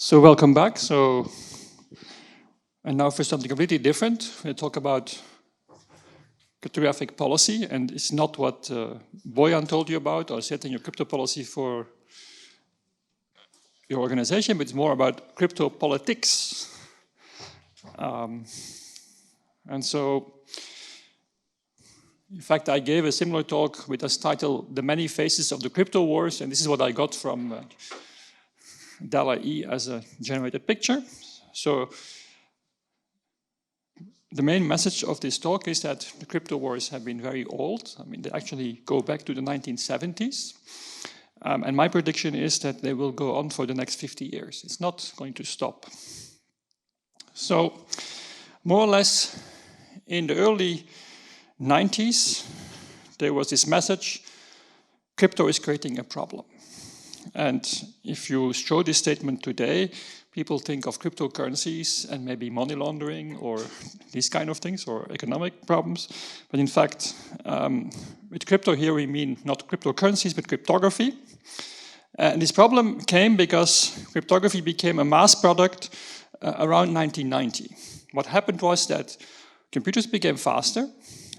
So welcome back. And now for something completely different, we'll talk about cryptographic policy, and it's not what Boyan told you about or setting your crypto policy for your organization, but it's more about crypto politics. And so, in fact, I gave a similar talk with this title, The Many Faces of the Crypto Wars, and this is what I got from DALL-E as a generated picture. So the main message of this talk is that the crypto wars have been very old. I mean, they actually go back to the 1970s. And my prediction is that they will go on for the next 50 years. It's not going to stop. So more or less in the early 90s, there was this message, crypto is creating a problem. And if you show this statement today, people think of cryptocurrencies and maybe money laundering or these kind of things or economic problems. But in fact, with crypto here we mean not cryptocurrencies, but cryptography. And this problem came because cryptography became a mass product around 1990. What happened was that computers became faster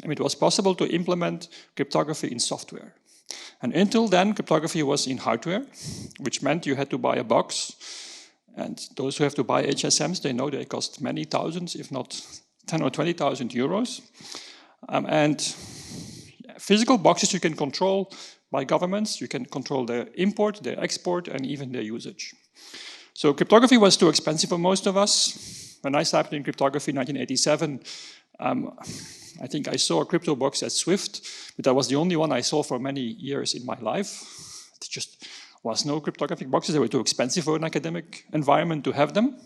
and it was possible to implement cryptography in software. And until then, cryptography was in hardware, which meant you had to buy a box. And those who have to buy HSMs, they know they cost many thousands, if not 10 or 20,000 euros. And physical boxes you can control by governments. You can control their import, their export, and even their usage. So cryptography was too expensive for most of us. When I started in cryptography in 1987, I think I saw a crypto box at Swift, but that was the only one I saw for many years in my life. It just was no cryptographic boxes. They were too expensive for an academic environment to have them.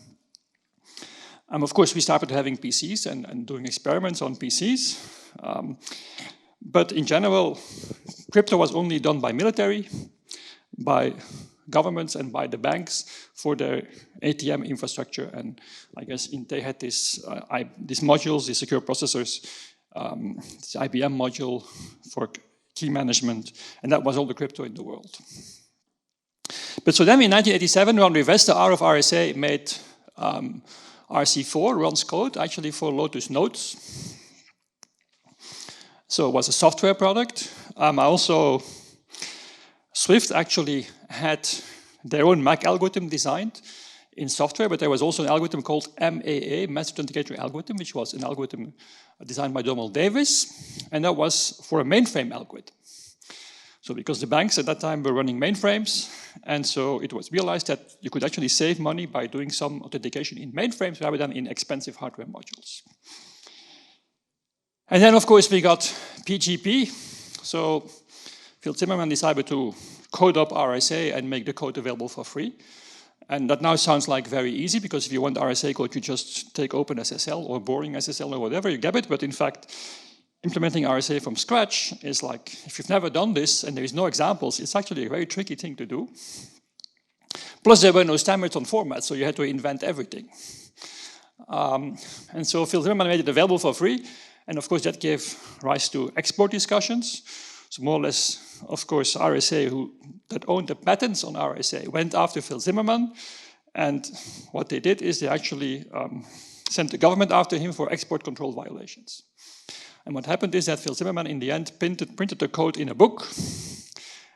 Of course, we started having PCs and doing experiments on PCs. But in general, crypto was only done by military, by governments and by the banks for their ATM infrastructure. And I guess they had these modules, these secure processors, this IBM module for key management, and that was all the crypto in the world. But so then in 1987, Ron Rivest, the R of RSA, made RC4, Ron's code, actually for Lotus Notes. So it was a software product. Swift actually had their own MAC algorithm designed in software, but there was also an algorithm called MAA, Method Authenticator Algorithm, which was an algorithm designed by Donald Davis, and that was for a mainframe algorithm. So because the banks at that time were running mainframes, and so it was realized that you could actually save money by doing some authentication in mainframes rather than in expensive hardware modules. And then, of course, we got PGP. So Phil Zimmermann decided to code up RSA and make the code available for free. And that now sounds like very easy, because if you want RSA code, you just take OpenSSL or Boring SSL or whatever, you get it. But in fact, implementing RSA from scratch is like, if you've never done this and there is no examples, it's actually a very tricky thing to do. Plus, there were no standards on formats, so you had to invent everything. And so Phil Zimmermann made it available for free. And of course, that gave rise to export discussions. So more or less, of course, RSA, that owned the patents on RSA, went after Phil Zimmermann. And what they did is they actually sent the government after him for export control violations. And what happened is that Phil Zimmermann, in the end, printed the code in a book,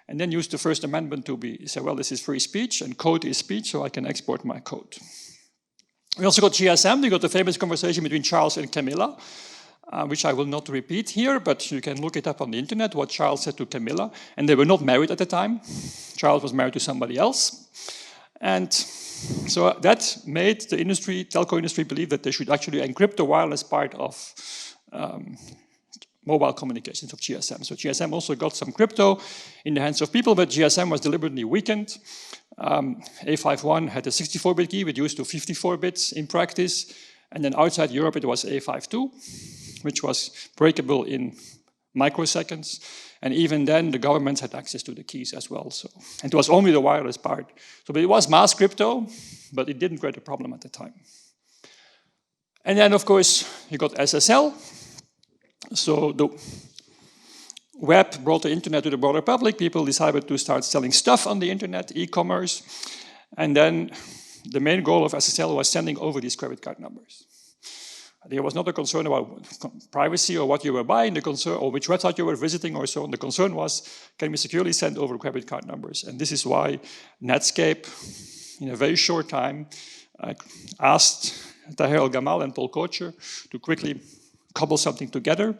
and then used the First Amendment to say, well, this is free speech, and code is speech, so I can export my code. We also got GSM. We got the famous conversation between Charles and Camilla, which I will not repeat here, but you can look it up on the internet, what Charles said to Camilla. And they were not married at the time. Charles was married to somebody else. And so that made the industry, telco industry, believe that they should actually encrypt the wireless part of mobile communications of GSM. So GSM also got some crypto in the hands of people, but GSM was deliberately weakened. A51 had a 64-bit key reduced to 54 bits in practice. And then outside Europe, it was A52, which was breakable in microseconds. And even then, the governments had access to the keys as well. So, and it was only the wireless part. So but it was mass crypto, but it didn't create a problem at the time. And then, of course, you got SSL. So the web brought the internet to the broader public. People decided to start selling stuff on the internet, e-commerce. And then the main goal of SSL was sending over these credit card numbers. There was not a concern about privacy or what you were buying, the concern, or which website you were visiting or so on. The concern was, can we securely send over credit card numbers? And this is why Netscape, in a very short time, asked Tahir El-Gamal and Paul Kocher to quickly cobble something together.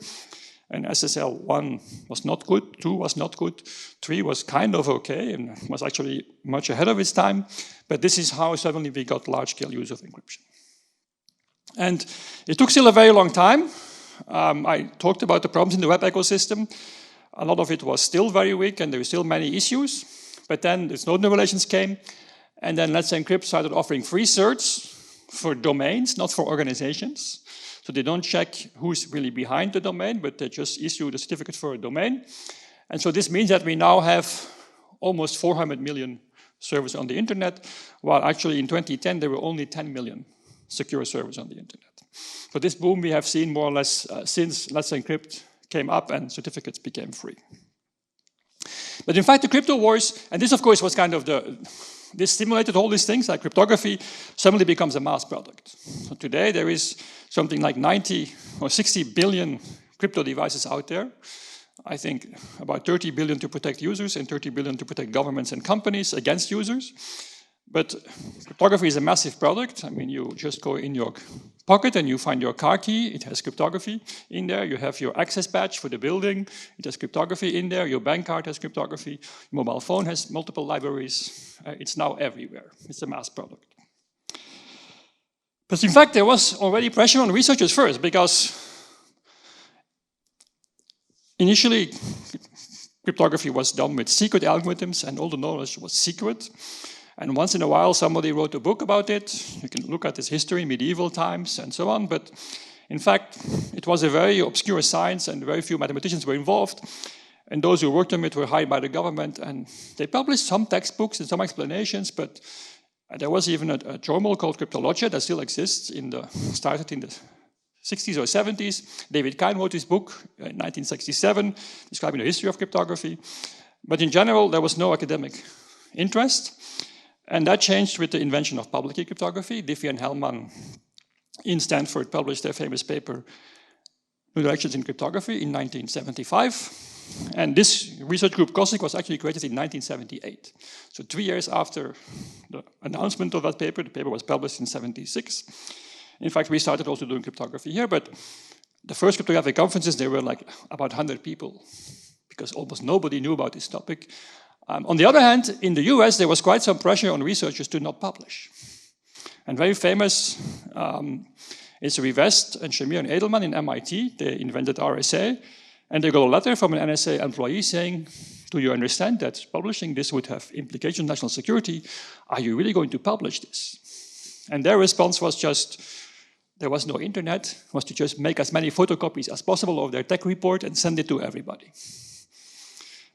And SSL 1 was not good, 2 was not good, 3 was kind of okay, and was actually much ahead of its time. But this is how suddenly we got large-scale use of encryption. And it took still a very long time. I talked about the problems in the web ecosystem. A lot of it was still very weak, and there were still many issues. But then the Snowden revelations came, and then Let's Encrypt started offering free certs for domains, not for organizations. So they don't check who's really behind the domain, but they just issue the certificate for a domain. And so this means that we now have almost 400 million servers on the internet, while actually in 2010 there were only 10 million secure servers on the internet. So this boom we have seen more or less since Let's Encrypt came up and certificates became free. But in fact, the crypto wars, and this of course was kind of this stimulated all these things, like cryptography suddenly becomes a mass product. So today there is something like 90 or 60 billion crypto devices out there. I think about 30 billion to protect users and 30 billion to protect governments and companies against users. But cryptography is a massive product. I mean, you just go in your pocket and you find your car key. It has cryptography in there. You have your access badge for the building. It has cryptography in there. Your bank card has cryptography. Your mobile phone has multiple libraries. It's now everywhere. It's a mass product. But in fact, there was already pressure on researchers first, because initially, cryptography was done with secret algorithms, and all the knowledge was secret. And once in a while, somebody wrote a book about it. You can look at its history, medieval times, and so on. But in fact, it was a very obscure science, and very few mathematicians were involved. And those who worked on it were hired by the government. And they published some textbooks and some explanations. But there was even a journal called Cryptologia that still exists, started in the 60s or 70s. David Kine wrote his book in 1967, describing the history of cryptography. But in general, there was no academic interest. And that changed with the invention of public key cryptography. Diffie and Hellman in Stanford published their famous paper, New Directions in Cryptography, in 1975. And this research group, COSIC, was actually created in 1978. So 3 years after the announcement of that paper, the paper was published in 76. In fact, we started also doing cryptography here, but the first cryptographic conferences, there were like about 100 people, because almost nobody knew about this topic. On the other hand, in the US, there was quite some pressure on researchers to not publish. And very famous is Rivest and Shamir and Edelman in MIT. They invented RSA. And they got a letter from an NSA employee saying, do you understand that publishing this would have implications on national security? Are you really going to publish this? And their response was just, there was no internet, was to just make as many photocopies as possible of their tech report and send it to everybody.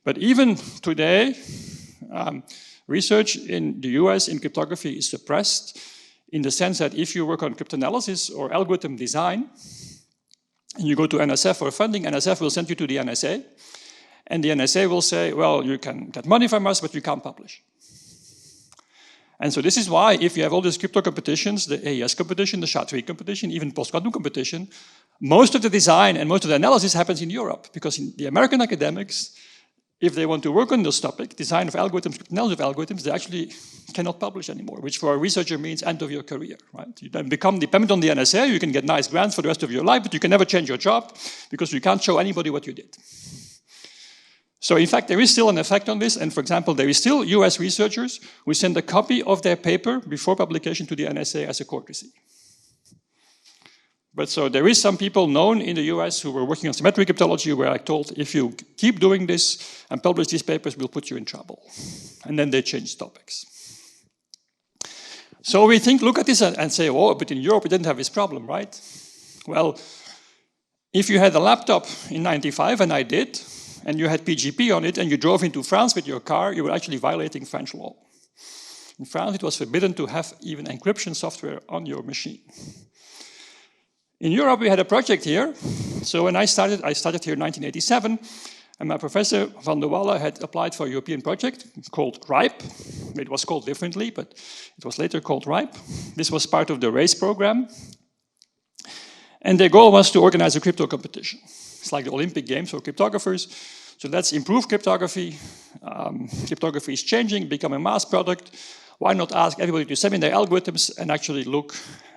But even today, research in the US in cryptography is suppressed in the sense that if you work on cryptanalysis or algorithm design, and you go to NSF for funding, NSF will send you to the NSA, and the NSA will say, well, you can get money from us, but you can't publish. And so this is why, if you have all these crypto competitions, the AES competition, the SHA-3 competition, even post-quantum competition, most of the design and most of the analysis happens in Europe, because in the American academics, if they want to work on this topic, design of algorithms, analysis of algorithms, they actually cannot publish anymore, which for a researcher means end of your career, right? You then become dependent on the NSA, you can get nice grants for the rest of your life, but you can never change your job because you can't show anybody what you did. So in fact, there is still an effect on this, and for example, there is still US researchers who send a copy of their paper before publication to the NSA as a courtesy. But so there is some people known in the US who were working on symmetric cryptology where I told, if you keep doing this and publish these papers, we'll put you in trouble. And then they changed topics. So we look at this and say, oh, but in Europe we didn't have this problem, right? Well, if you had a laptop in 95, and I did, and you had PGP on it, and you drove into France with your car, you were actually violating French law. In France, it was forbidden to have even encryption software on your machine. In Europe, we had a project here. So when I started here in 1987, And my professor Van der Walle had applied for a European project called RIPE. It was called differently, but it was later called RIPE. This was part of the RACE program. And their goal was to organize a crypto competition. It's like the Olympic Games for cryptographers. So let's improve cryptography. Cryptography is changing, become a mass product. Why not ask everybody to send in their algorithms and actually look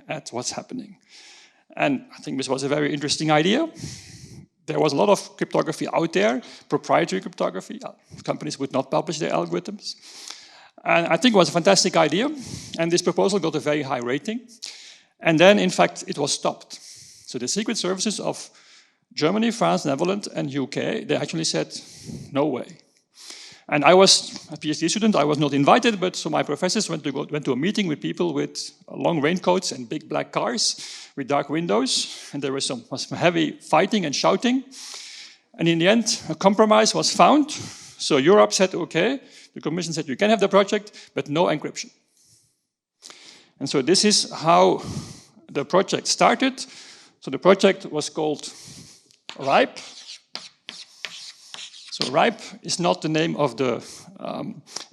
at what's happening? And I think this was a very interesting idea. There was a lot of cryptography out there, proprietary cryptography. Companies would not publish their algorithms. And I think it was a fantastic idea. And this proposal got a very high rating. And then, in fact, it was stopped. So the secret services of Germany, France, Netherlands, and UK, they actually said, no way. And I was a PhD student, I was not invited, but so my professors went to a meeting with people with long raincoats and big black cars with dark windows, and there was some heavy fighting and shouting. And in the end, a compromise was found. So Europe said, okay, the Commission said, you can have the project, but no encryption. And so this is how the project started. So the project was called RIPE. So RIPE is not the name of the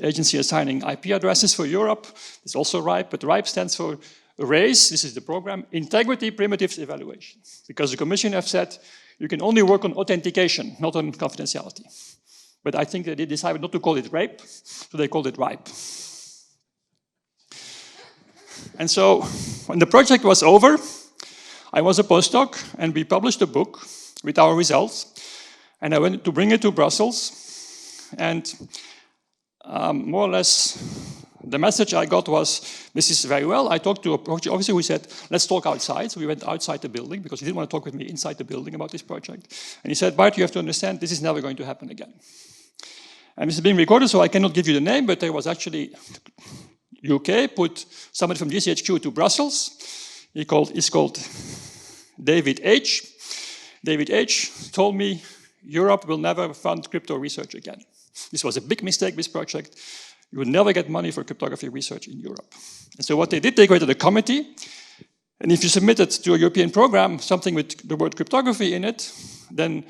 agency assigning IP addresses for Europe. It's also RIPE, but RIPE stands for RACE, this is the program, Integrity Primitives Evaluation. Because the Commission have said you can only work on authentication, not on confidentiality. But I think they decided not to call it RAPE, so they called it RIPE. And so when the project was over, I was a postdoc, and we published a book with our results. And I went to bring it to Brussels. And more or less, the message I got was, this is very well. I talked to a project officer who said, let's talk outside. So we went outside the building because he didn't want to talk with me inside the building about this project. And he said, Bart, you have to understand, this is never going to happen again. And this is being recorded, so I cannot give you the name, but there was actually, UK put somebody from GCHQ to Brussels. He's called David H. David H. told me, Europe will never fund crypto research again. This was a big mistake, this project. You would never get money for cryptography research in Europe. And so what they did, they created a committee. And if you submitted to a European program something with the word cryptography in it, then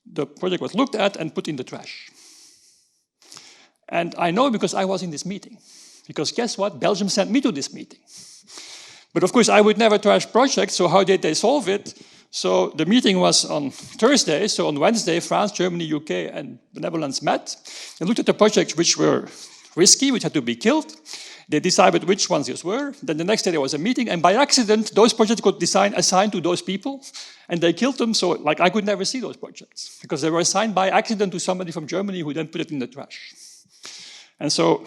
the project was looked at and put in the trash. And I know because I was in this meeting. Because guess what? Belgium sent me to this meeting. But of course, I would never trash projects, so how did they solve it? So the meeting was on Thursday, so on Wednesday, France, Germany, UK, and the Netherlands met and looked at the projects which were risky, which had to be killed. They decided which ones these were. Then the next day there was a meeting, and by accident, those projects got assigned to those people, and they killed them, so like I could never see those projects, because they were assigned by accident to somebody from Germany who then put it in the trash. And so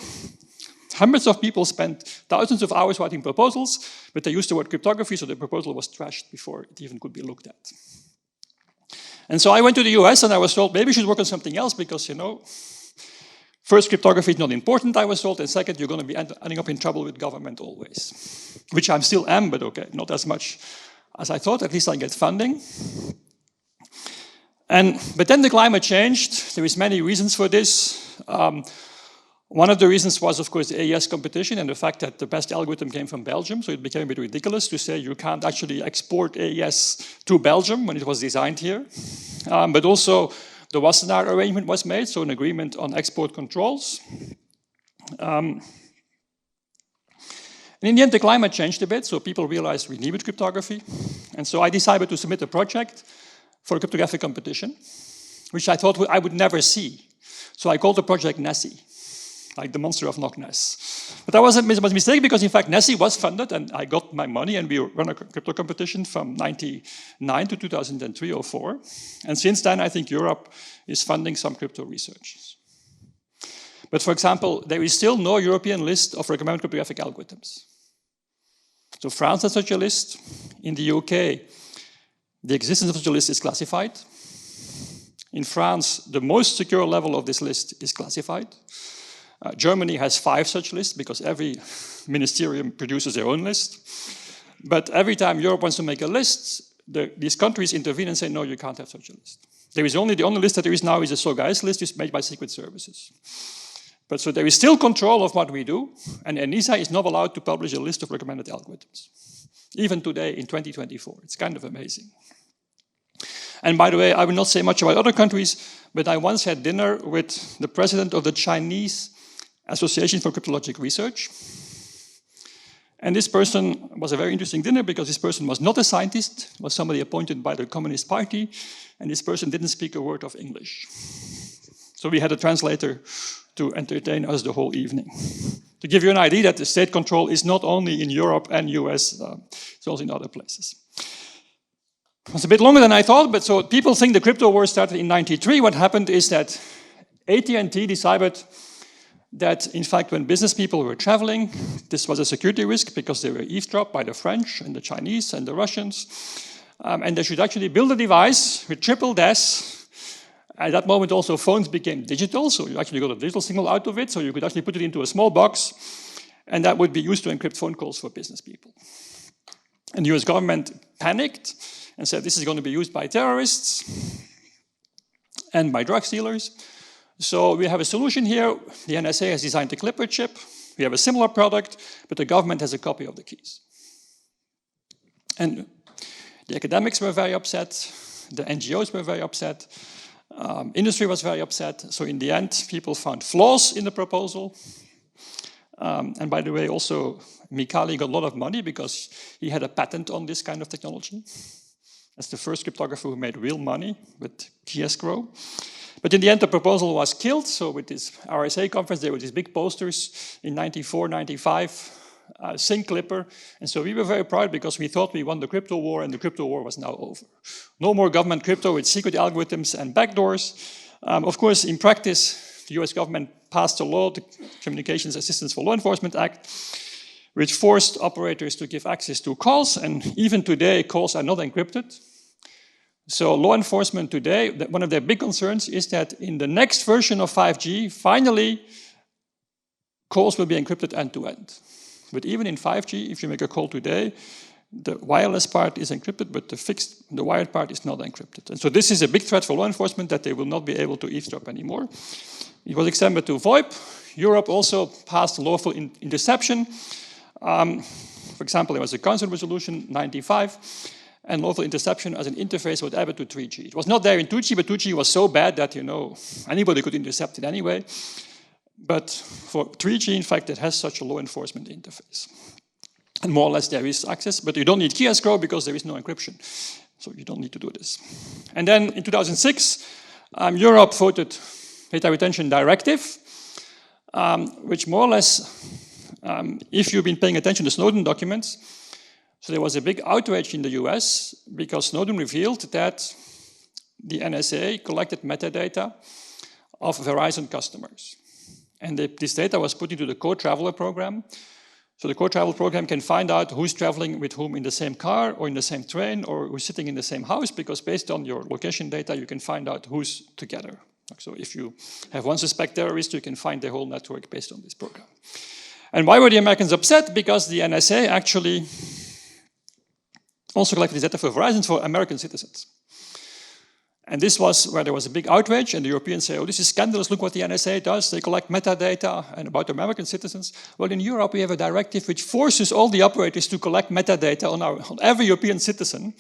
hundreds of people spent thousands of hours writing proposals, but they used the word cryptography, so the proposal was trashed before it even could be looked at. And so I went to the US and I was told, maybe you should work on something else because, you know, first, cryptography is not important, I was told, and second, you're going to be ending up in trouble with government always. Which I still am, but okay, not as much as I thought, at least I get funding. But then the climate changed. There is many reasons for this. One of the reasons was, of course, the AES competition and the fact that the best algorithm came from Belgium, so it became a bit ridiculous to say you can't actually export AES to Belgium when it was designed here. But also, the Wassenaar arrangement was made, so an agreement on export controls. And in the end, the climate changed a bit, so people realized we needed cryptography. And so I decided to submit a project for a cryptographic competition, which I thought I would never see. So I called the project Nessie, like the monster of Loch Ness. But that was a mistake because, in fact, Nessie was funded and I got my money and we ran a crypto competition from 1999 to 2003 or 4. And since then, I think Europe is funding some crypto research. But for example, there is still no European list of recommended cryptographic algorithms. So France has such a list. In the UK, the existence of such a list is classified. In France, the most secure level of this list is classified. Germany has 5 such lists because every ministerium produces their own list. But every time Europe wants to make a list, these countries intervene and say, no, you can't have such a list. The only list that there is now is a SOGAIS list, is made by secret services. But so there is still control of what we do, and ENISA is not allowed to publish a list of recommended algorithms. Even today, in 2024, it's kind of amazing. And by the way, I will not say much about other countries, but I once had dinner with the president of the Chinese Association for Cryptologic Research. And this person was a very interesting dinner because this person was not a scientist, was somebody appointed by the Communist Party, and this person didn't speak a word of English. So we had a translator to entertain us the whole evening. To give you an idea that the state control is not only in Europe and US, it's also in other places. It was a bit longer than I thought, but so people think the crypto war started in '93. What happened is that AT&T decided that, in fact, when business people were traveling, this was a security risk because they were eavesdropped by the French and the Chinese and the Russians, and they should actually build a device with triple DES. At that moment also phones became digital, so you actually got a digital signal out of it, so you could actually put it into a small box, and that would be used to encrypt phone calls for business people. And the US government panicked and said this is going to be used by terrorists and by drug dealers. So we have a solution here. The NSA has designed the Clipper chip. We have a similar product, but the government has a copy of the keys. And the academics were very upset. The NGOs were very upset. Industry was very upset. So in the end, people found flaws in the proposal. And by the way, also, Mikhail got a lot of money because he had a patent on this kind of technology. That's the first cryptographer who made real money with key escrow. But in the end, the proposal was killed. So with this RSA conference, there were these big posters in '94, '95, Sync Clipper. And so we were very proud because we thought we won the crypto war, and the crypto war was now over. No more government crypto with secret algorithms and backdoors. Of course, in practice, the US government passed a law, the Communications Assistance for Law Enforcement Act, which forced operators to give access to calls. And even today, calls are not encrypted. So law enforcement today, one of their big concerns is that in the next version of 5G, finally, calls will be encrypted end-to-end. But even in 5G, if you make a call today, the wireless part is encrypted, but the wired part is not encrypted. And so this is a big threat for law enforcement that they will not be able to eavesdrop anymore. It was extended to VoIP. Europe also passed lawful interception. For example, there was a Council resolution, 95, and lawful interception as an interface was added to 3G. It was not there in 2G, but 2G was so bad that, anybody could intercept it anyway. But for 3G, in fact, it has such a law enforcement interface. And more or less there is access, but you don't need key escrow because there is no encryption. So you don't need to do this. And then in 2006, Europe voted Data Retention Directive, which more or less, if you've been paying attention to Snowden documents, so there was a big outrage in the US because Snowden revealed that the NSA collected metadata of Verizon customers. And this data was put into the co-traveler program. So the co-travel program can find out who's traveling with whom in the same car or in the same train or who's sitting in the same house, because based on your location data, you can find out who's together. So if you have one suspect terrorist, you can find the whole network based on this program. And why were the Americans upset? Because the NSA actually also collected this data for Verizon for American citizens. And this was where there was a big outrage, and the Europeans say, oh, this is scandalous, look what the NSA does, they collect metadata and about American citizens. Well, in Europe, we have a directive which forces all the operators to collect metadata on every European citizen.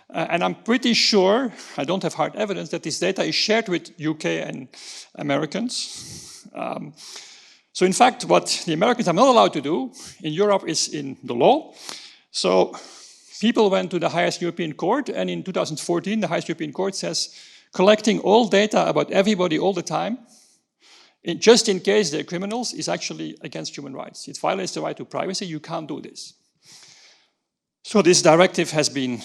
And I'm pretty sure, I don't have hard evidence, that this data is shared with UK and Americans. So in fact, what the Americans are not allowed to do in Europe is in the law. So people went to the highest European court, and in 2014, the highest European court says, collecting all data about everybody all the time, just in case they're criminals, is actually against human rights. It violates the right to privacy. You can't do this. So this directive has been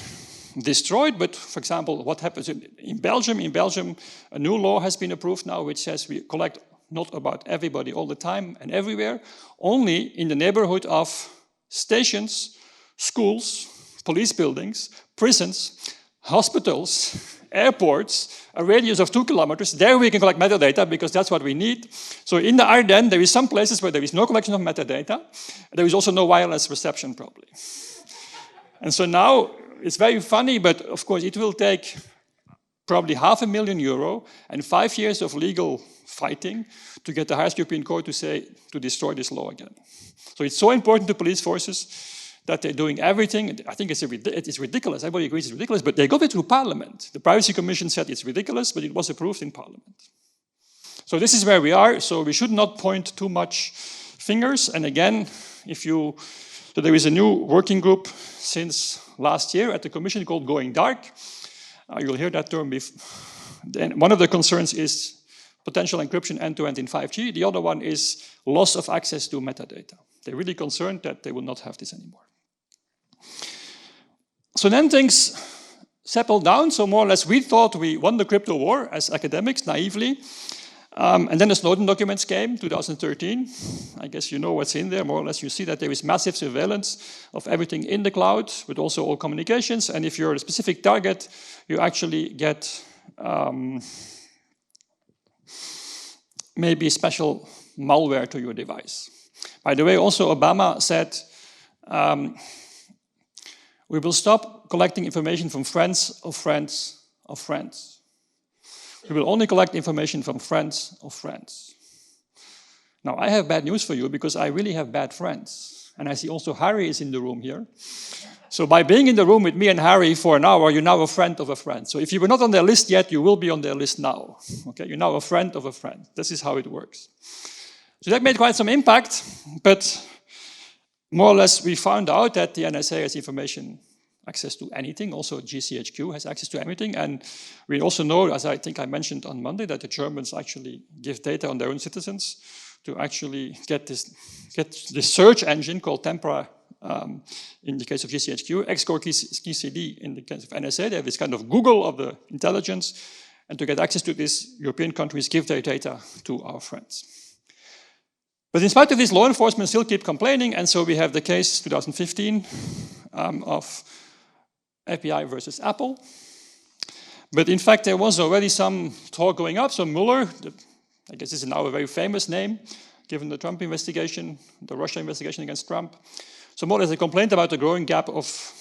destroyed, but for example, what happens in Belgium? In Belgium, a new law has been approved now, which says we collect not about everybody all the time and everywhere, only in the neighborhood of stations, schools, police buildings, prisons, hospitals, airports, a radius of 2 kilometers. There we can collect metadata because that's what we need. So in the Ardennes, there is some places where there is no collection of metadata. There is also no wireless reception probably. And so now it's very funny, but of course it will take probably €500,000 and 5 years of legal fighting to get the highest European court to say to destroy this law again. So it's so important to police forces that they're doing everything. I think it's ridiculous. Everybody agrees it's ridiculous, but they got it through Parliament. The Privacy Commission said it's ridiculous, but it was approved in Parliament. So this is where we are. So we should not point too much fingers. And again, so there is a new working group since last year at the Commission called Going Dark. You'll hear that term before. Then one of the concerns is potential encryption end-to-end in 5G. The other one is loss of access to metadata. They're really concerned that they will not have this anymore. So then things settled down. So more or less we thought we won the crypto war as academics, naively. And then the Snowden documents came, 2013. I guess you know what's in there. More or less you see that there is massive surveillance of everything in the cloud, but also all communications. And if you're a specific target, you actually get maybe special malware to your device. By the way, also Obama said, we will stop collecting information from friends of friends of friends. We will only collect information from friends of friends. Now, I have bad news for you because I really have bad friends. And I see also Harry is in the room here. So by being in the room with me and Harry for an hour, you're now a friend of a friend. So if you were not on their list yet, you will be on their list now. Okay, you're now a friend of a friend. This is how it works. So that made quite some impact, but more or less we found out that the NSA has information access to anything. Also GCHQ has access to everything. And we also know, as I think I mentioned on Monday, that the Germans actually give data on their own citizens to actually get this search engine called Tempora in the case of GCHQ, XCore KCD in the case of NSA. They have this kind of Google of the intelligence. And to get access to this, European countries give their data to our friends. But in spite of this, law enforcement still keep complaining. And so we have the case 2015 of FBI versus Apple. But in fact, there was already some talk going up. So Mueller, I guess this is now a very famous name, given the Trump investigation, the Russia investigation against Trump. So more or less a complaint about the growing gap of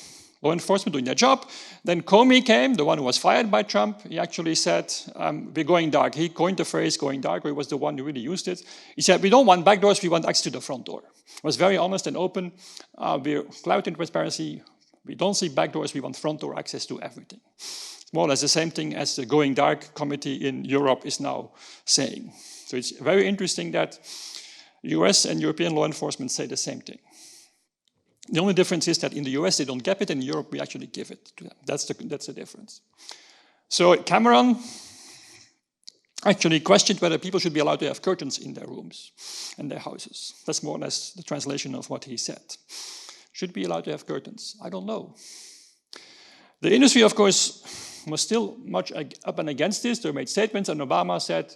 law enforcement doing their job. Then Comey came, the one who was fired by Trump. He actually said, we're going dark. He coined the phrase going dark, or he was the one who really used it. He said, we don't want backdoors, we want access to the front door. He was very honest and open. We're cloud in transparency. We don't see backdoors, we want front door access to everything. It's more or less the same thing as the Going Dark committee in Europe is now saying. So it's very interesting that US and European law enforcement say the same thing. The only difference is that in the US they don't get it, in Europe we actually give it to them. That's the difference. So Cameron actually questioned whether people should be allowed to have curtains in their rooms and their houses. That's more or less the translation of what he said. Should be allowed to have curtains? I don't know. The industry, of course, was still much up and against this. They made statements, and Obama said,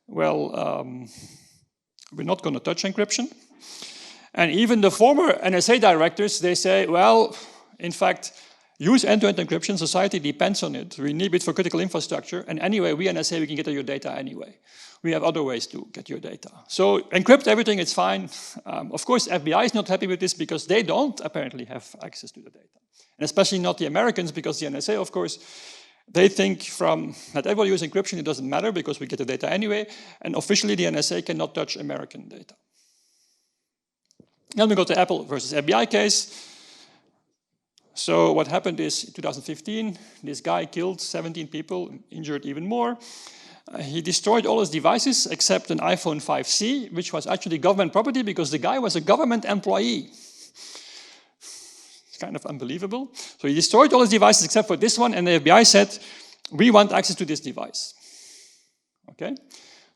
well, we're not going to touch encryption. And even the former NSA directors, they say, well, in fact, use end-to-end encryption. Society depends on it. We need it for critical infrastructure. And anyway, we NSA, we can get your data anyway. We have other ways to get your data. So encrypt everything, it's fine. Of course, FBI is not happy with this because they don't apparently have access to the data. And especially not the Americans, because the NSA, of course, they think that everybody uses encryption, it doesn't matter because we get the data anyway. And officially, the NSA cannot touch American data. Then we go to Apple versus FBI case. So what happened is, in 2015, this guy killed 17 people, injured even more. He destroyed all his devices except an iPhone 5C, which was actually government property because the guy was a government employee. It's kind of unbelievable. So he destroyed all his devices except for this one, and the FBI said, we want access to this device. Okay?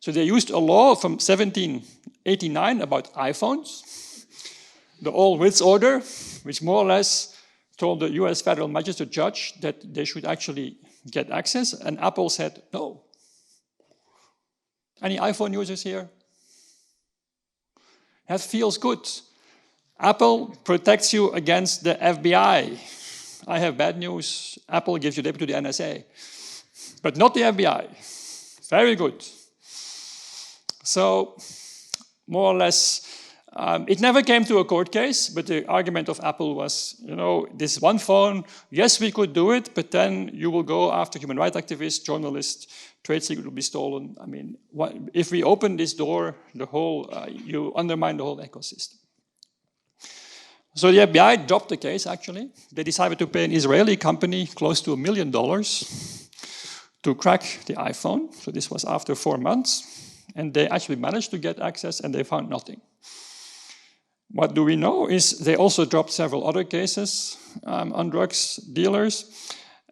So they used a law from 1789 about iPhones, the All-Writs Order, which more or less told the US federal magistrate judge that they should actually get access, and Apple said no. Any iPhone users here? That feels good. Apple protects you against the FBI. I have bad news. Apple gives you data to the NSA, but not the FBI. Very good. So, more or less, it never came to a court case, but the argument of Apple was, this one phone, yes, we could do it, but then you will go after human rights activists, journalists, trade secret will be stolen. I mean, if we open this door, you undermine the whole ecosystem. So the FBI dropped the case, actually. They decided to pay an Israeli company close to $1 million to crack the iPhone. So this was after 4 months. And they actually managed to get access, and they found nothing. What do we know is they also dropped several other cases on drugs dealers.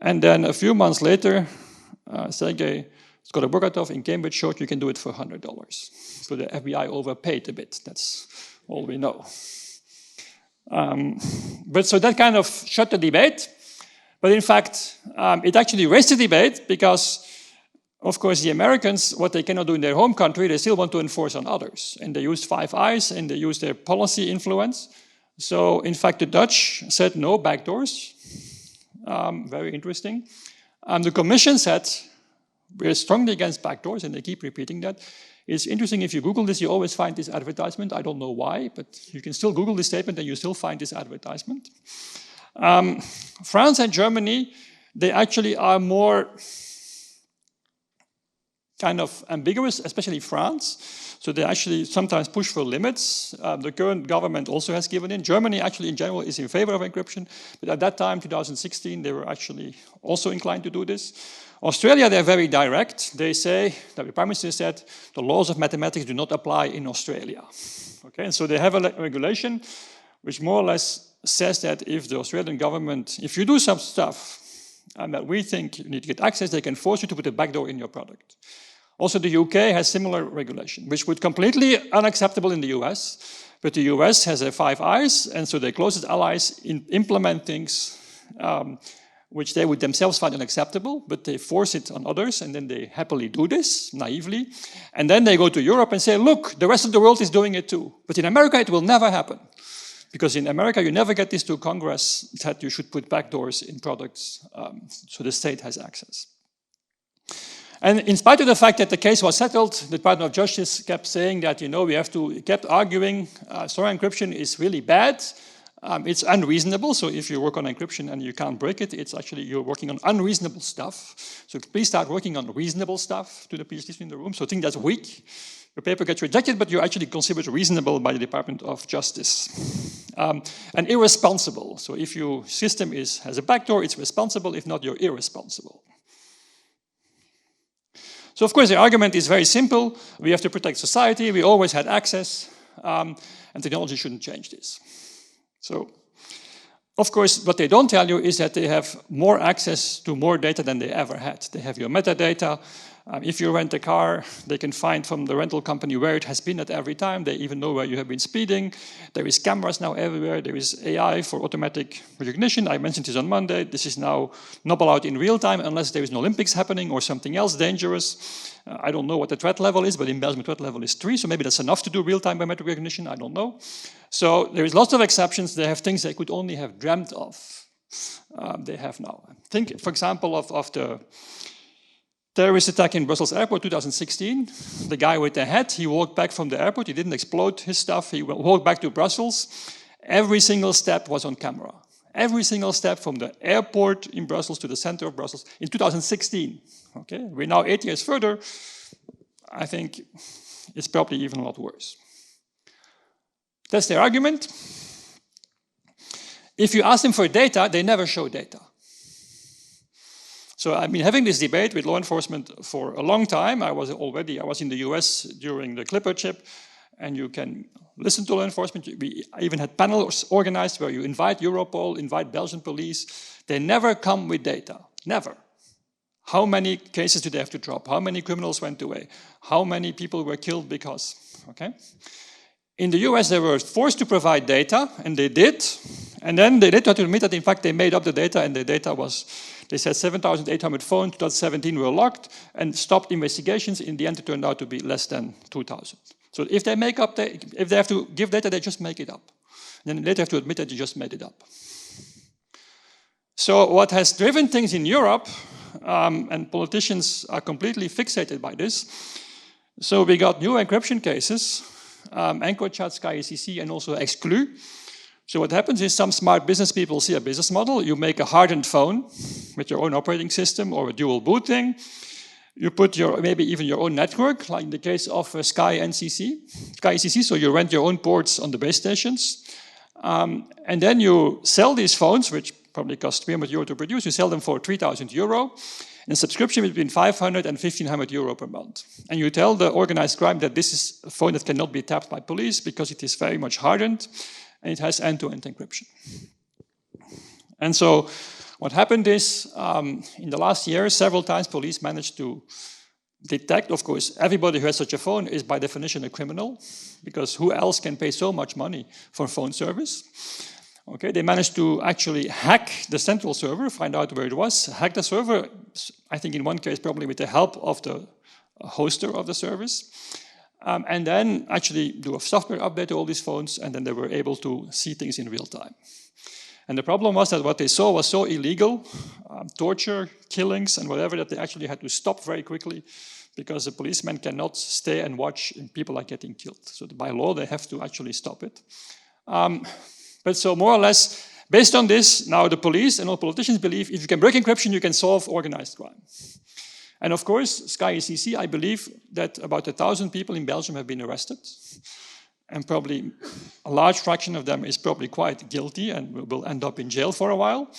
And then a few months later, Sergei Skorobogatov in Cambridge showed you can do it for $100. So the FBI overpaid a bit. That's all we know. But so that kind of shut the debate. But in fact, it actually raised the debate because, of course, the Americans, what they cannot do in their home country, they still want to enforce on others. And they used 5 eyes, and they used their policy influence. So, in fact, the Dutch said no backdoors. Very interesting. The Commission said we're strongly against backdoors, and they keep repeating that. It's interesting, if you Google this, you always find this advertisement. I don't know why, but you can still Google this statement, and you still find this advertisement. France and Germany, they actually are more kind of ambiguous, especially France. So they actually sometimes push for limits. The current government also has given in. Germany actually in general is in favor of encryption, but at that time, 2016, they were actually also inclined to do this. Australia, they're very direct. They say, the Prime Minister said, the laws of mathematics do not apply in Australia. Okay, and so they have a regulation which more or less says that if the Australian government, if you do some stuff and that we think you need to get access, they can force you to put a backdoor in your product. Also, the UK has similar regulation, which would be completely unacceptable in the US, but the US has their 5 eyes, and so their closest allies implement things which they would themselves find unacceptable, but they force it on others, and then they happily do this, naively, and then they go to Europe and say, look, the rest of the world is doing it too. But in America, it will never happen. Because in America, you never get this to Congress that you should put backdoors in products so the state has access. And in spite of the fact that the case was settled, the Department of Justice kept saying that, you know, kept arguing, story encryption is really bad. It's unreasonable, so if you work on encryption and you can't break it, it's actually you're working on unreasonable stuff. So please start working on reasonable stuff to the PhDs in the room. So I think that's weak. Your paper gets rejected, but you're actually considered reasonable by the Department of Justice. And irresponsible. So if your system has a backdoor, it's responsible. If not, you're irresponsible. So of course, the argument is very simple. We have to protect society. We always had access, and technology shouldn't change this. So, of course, what they don't tell you is that they have more access to more data than they ever had. They have your metadata. If you rent a car, they can find from the rental company where it has been at every time. They even know where you have been speeding. There is cameras now everywhere. There is AI for automatic recognition. I mentioned this on Monday. This is now not allowed in real time unless there is an Olympics happening or something else dangerous. I don't know what the threat level is, but in Belgium the threat level is 3, so maybe that's enough to do real-time biometric recognition. I don't know. So there is lots of exceptions. They have things they could only have dreamt of. They have now. Think, for example, of the terrorist attack in Brussels airport 2016. The guy with the hat, he walked back from the airport. He didn't explode his stuff. He walked back to Brussels. Every single step was on camera. Every single step from the airport in Brussels to the center of Brussels in 2016. Okay, we're now 8 years further. I think it's probably even a lot worse. That's their argument. If you ask them for data, they never show data. So I've been having this debate with law enforcement for a long time. I was in the US during the Clipper chip, and you can listen to law enforcement. We even had panels organized where you invite Europol, invite Belgian police. They never come with data, never. How many cases did they have to drop? How many criminals went away? How many people were killed because, okay? In the US, they were forced to provide data, and they did. And then they did have to admit that, in fact, they made up the data, and the data was, they said 7,800 phones, 2017 were locked, and stopped investigations. In the end, it turned out to be less than 2,000. So if they make up, if they have to give data, they just make it up. And then they have to admit that they just made it up. So what has driven things in Europe, and politicians are completely fixated by this. So we got new encryption cases, EncroChat, SkyECC, and also Exclu. So what happens is some smart business people see a business model. You make a hardened phone with your own operating system or a dual boot thing. You put maybe even your own network, like in the case of SkyECC. So you rent your own ports on the base stations. And then you sell these phones, which probably cost 300 euro to produce. You sell them for 3,000 euro. And a subscription between 500 and 1,500 euro per month. And you tell the organized crime that this is a phone that cannot be tapped by police because it is very much hardened and it has end-to-end encryption. And so what happened is, in the last year, several times police managed to detect, of course, everybody who has such a phone is by definition a criminal, because who else can pay so much money for phone service? Okay, they managed to actually hack the central server, find out where it was, hack the server, I think in one case probably with the help of the hoster of the service, and then actually do a software update to all these phones, and then they were able to see things in real time. And the problem was that what they saw was so illegal, torture, killings, and whatever, that they actually had to stop very quickly, because the policemen cannot stay and watch people are getting killed. So by law, they have to actually stop it. But so more or less, based on this, now the police and all politicians believe if you can break encryption, you can solve organized crime. And of course, SkyECC, I believe that about 1,000 people in Belgium have been arrested. And probably a large fraction of them is probably quite guilty and will end up in jail for a while.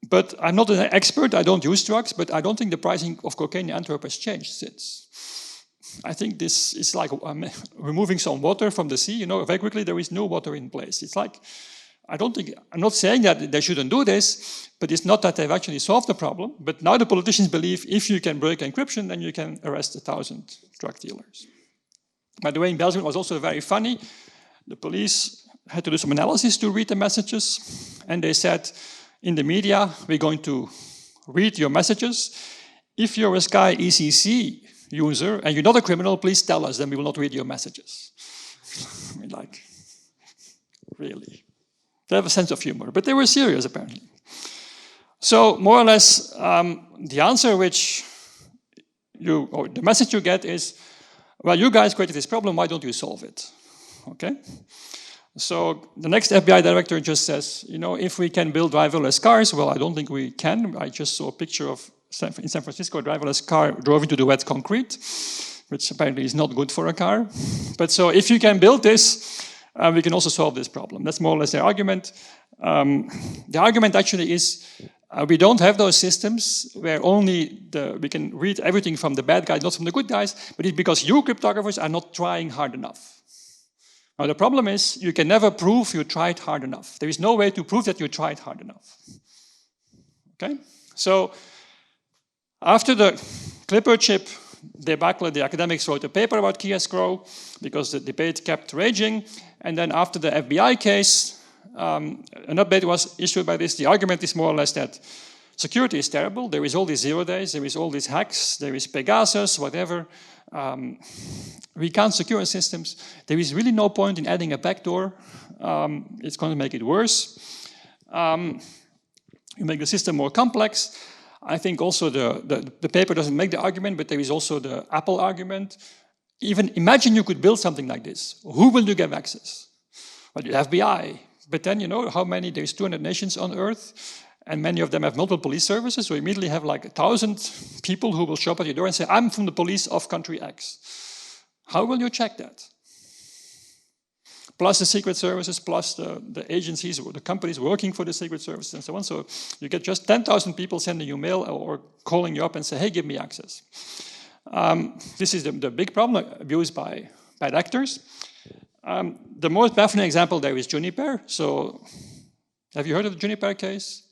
But I'm not an expert, I don't use drugs, but I don't think the pricing of cocaine in Antwerp has changed since. I think this is like removing some water from the sea, you know, very quickly there is no water in place. It's like, I'm not saying that they shouldn't do this, but it's not that they've actually solved the problem. But now the politicians believe if you can break encryption, then you can arrest 1,000 drug dealers. By the way, in Belgium it was also very funny. The police had to do some analysis to read the messages, and they said, in the media, we're going to read your messages. If you're a SkyECC user and you're not a criminal, please tell us, then we will not read your messages. I mean, like, really. They have a sense of humor, but they were serious, apparently. So, more or less, the answer which or the message you get is, well, you guys created this problem, why don't you solve it? Okay? So, the next FBI director just says, you know, if we can build driverless cars, well, I don't think we can. I just saw a picture of in San Francisco, a driverless car drove into the wet concrete, which apparently is not good for a car. But so if you can build this, we can also solve this problem. That's more or less their argument. The argument actually is we don't have those systems where only we can read everything from the bad guys, not from the good guys, but it's because you cryptographers are not trying hard enough. Now the problem is you can never prove you tried hard enough. There is no way to prove that you tried hard enough. Okay? So after the Clipper chip debacle, the academics wrote a paper about key escrow because the debate kept raging. And then after the FBI case, an update was issued by this. The argument is more or less that security is terrible. There is all these 0 days, there is all these hacks, there is Pegasus, whatever. We can't secure systems. There is really no point in adding a backdoor. It's going to make it worse. You make the system more complex. I think also the paper doesn't make the argument, but there is also the Apple argument. Even imagine you could build something like this. Who will you give access? Well, the FBI. But then you know how many, there's 200 nations on Earth, and many of them have multiple police services, so you immediately have like 1,000 people who will show up at your door and say, I'm from the police of country X. How will you check that? Plus the secret services, plus the agencies or the companies working for the secret services and so on. So you get just 10,000 people sending you mail or calling you up and say, hey, give me access. This is the big problem abused by bad actors. The most baffling example there is Juniper. So have you heard of the Juniper case?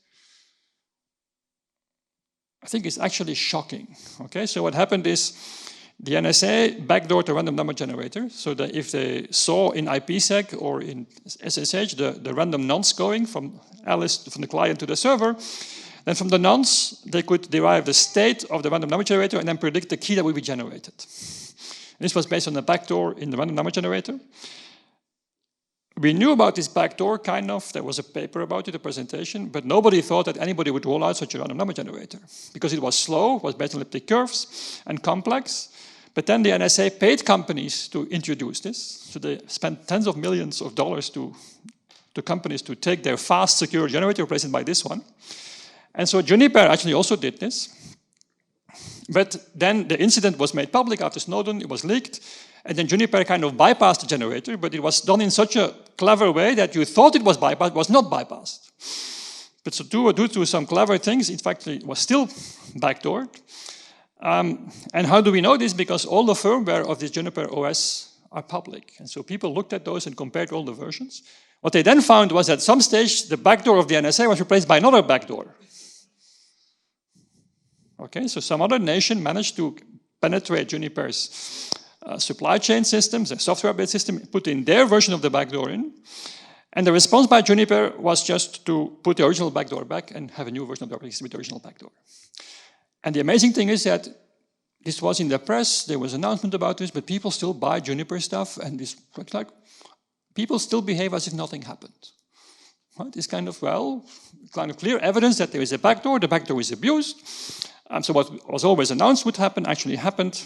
I think it's actually shocking. Okay, so what happened is the NSA backdoored a random number generator so that if they saw in IPsec or in SSH the random nonce going from Alice, from the client to the server, then from the nonce they could derive the state of the random number generator and then predict the key that would be generated. This was based on the backdoor in the random number generator. We knew about this backdoor, kind of. There was a paper about it, a presentation, but nobody thought that anybody would roll out such a random number generator because it was slow, was based on elliptic curves, and complex. But then the NSA paid companies to introduce this. So they spent tens of millions of dollars to companies to take their fast, secure generator, replace it by this one. And so Juniper actually also did this. But then the incident was made public after Snowden, it was leaked, And then Juniper kind of bypassed the generator, but it was done in such a clever way that you thought it was bypassed, was not bypassed. But so due to some clever things, in fact, it was still backdoored. And how do we know this? Because all the firmware of this Juniper OS are public. And so people looked at those and compared all the versions. What they then found was at some stage, the backdoor of the NSA was replaced by another backdoor. Okay, so some other nation managed to penetrate Juniper's supply chain systems, their software-based system, put in their version of the backdoor in. And the response by Juniper was just to put the original backdoor back and have a new version of the operating system with the original backdoor. And the amazing thing is that this was in the press, there was an announcement about this, but people still buy Juniper stuff, and this looks like people still behave as if nothing happened. Right? It's kind of, well, kind of clear evidence that there is a backdoor, the backdoor is abused. So what was always announced would happen actually happened.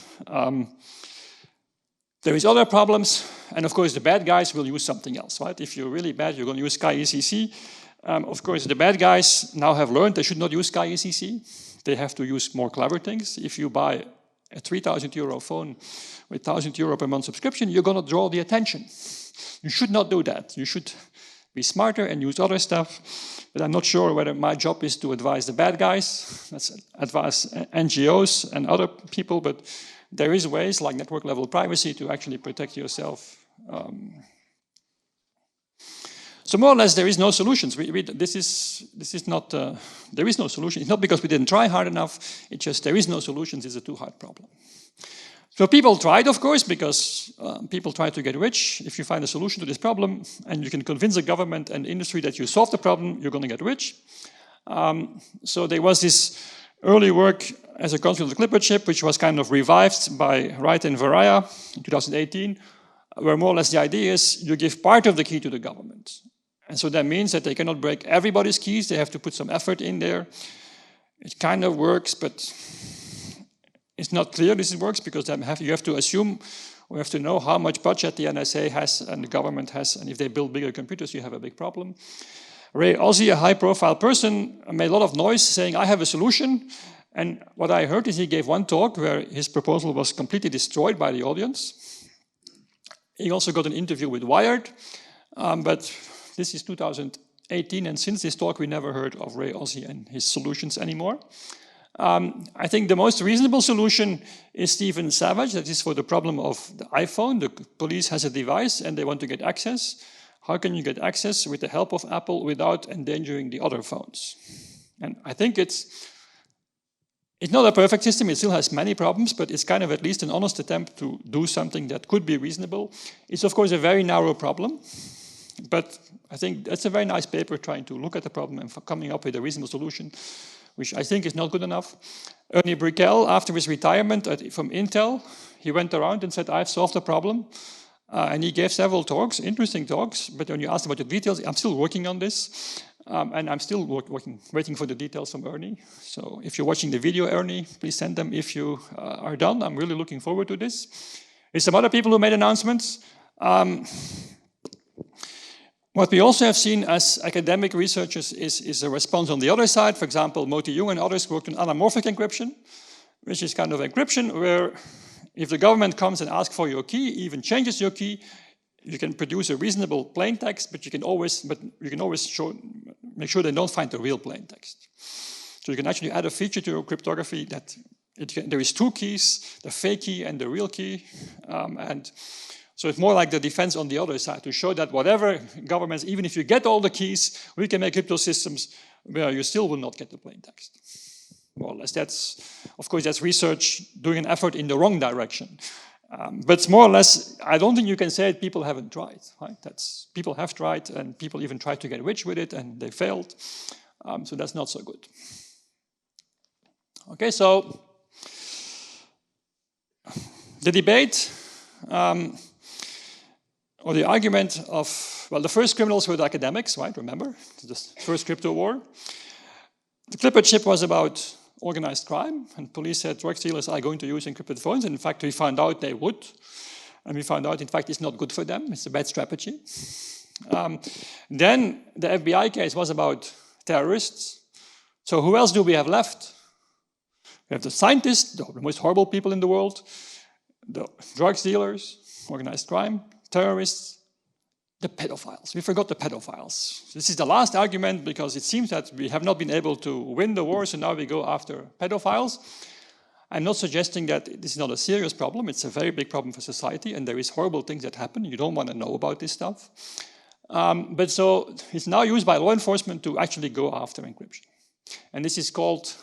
There is other problems, and of course the bad guys will use something else, right? If you're really bad, you're going to use SkyECC. Of course, the bad guys now have learned they should not use SkyECC. They have to use more clever things. If you buy a 3,000 euro phone with 1,000 euro per month subscription, you're going to draw the attention. You should not do that. You should be smarter and use other stuff. But I'm not sure whether my job is to advise the bad guys. Let's advise NGOs and other people, but there is ways like network level privacy to actually protect yourself. So more or less, there is no solutions. This is not, there is no solution. It's not because we didn't try hard enough. It's just there is no solutions. It's a too hard problem. So people tried, of course, because people try to get rich. If you find a solution to this problem and you can convince the government and industry that you solved the problem, you're going to get rich. So there was this early work as a consequence of the Clipper chip, which was kind of revived by Wright and Varaya in 2018, where more or less the idea is you give part of the key to the government. And so that means that they cannot break everybody's keys. They have to put some effort in there. It kind of works, but it's not clear this works because you have to assume, we have to know how much budget the NSA has and the government has, and if they build bigger computers, you have a big problem. Ray Ozzie, a high-profile person, made a lot of noise saying, I have a solution. And what I heard is he gave one talk where his proposal was completely destroyed by the audience. He also got an interview with Wired, but this is 2018, and since this talk, we never heard of Ray Ozzie and his solutions anymore. I think the most reasonable solution is Stephen Savage. That is for the problem of the iPhone. The police has a device and they want to get access. How can you get access with the help of Apple without endangering the other phones? And I think it's not a perfect system. It still has many problems, but it's kind of at least an honest attempt to do something that could be reasonable. It's of course a very narrow problem, but I think that's a very nice paper trying to look at the problem and coming up with a reasonable solution, which I think is not good enough. Ernie Brickell, after his retirement from Intel, he went around and said, I've solved the problem. And he gave several talks, interesting talks, but when you asked about the details, I'm still working on this. And I'm still waiting for the details from Ernie. So if you're watching the video, Ernie, please send them if you are done. I'm really looking forward to this. There's some other people who made announcements. What we also have seen as academic researchers is a response on the other side. For example, Moti Jung and others worked on anamorphic encryption, which is kind of encryption where if the government comes and asks for your key, even changes your key, you can produce a reasonable plain text, but you can always make sure they don't find the real plain text. So you can actually add a feature to your cryptography that there is two keys, the fake key and the real key, and so it's more like the defense on the other side to show that whatever governments, even if you get all the keys, we can make crypto systems where you still will not get the plain text. More or less, of course, that's research doing an effort in the wrong direction. But more or less, I don't think you can say that people haven't tried. Right? People have tried, and people even tried to get rich with it, and they failed. So that's not so good. Okay, so the debate or the argument of, well, the first criminals were the academics, right? Remember, the first crypto war. The Clipper chip was about organized crime, and police said drug dealers are going to use encrypted phones, and in fact we found out they would, and we found out in fact it's not good for them, it's a bad strategy. Then the FBI case was about terrorists. So who else do we have left? We have the scientists, the most horrible people in the world, the drug dealers, organized crime, terrorists, the pedophiles. We forgot the pedophiles. This is the last argument because it seems that we have not been able to win the war, so now we go after pedophiles. I'm not suggesting that this is not a serious problem. It's a very big problem for society, and there is horrible things that happen. You don't want to know about this stuff. But so it's now used by law enforcement to actually go after encryption. And this is called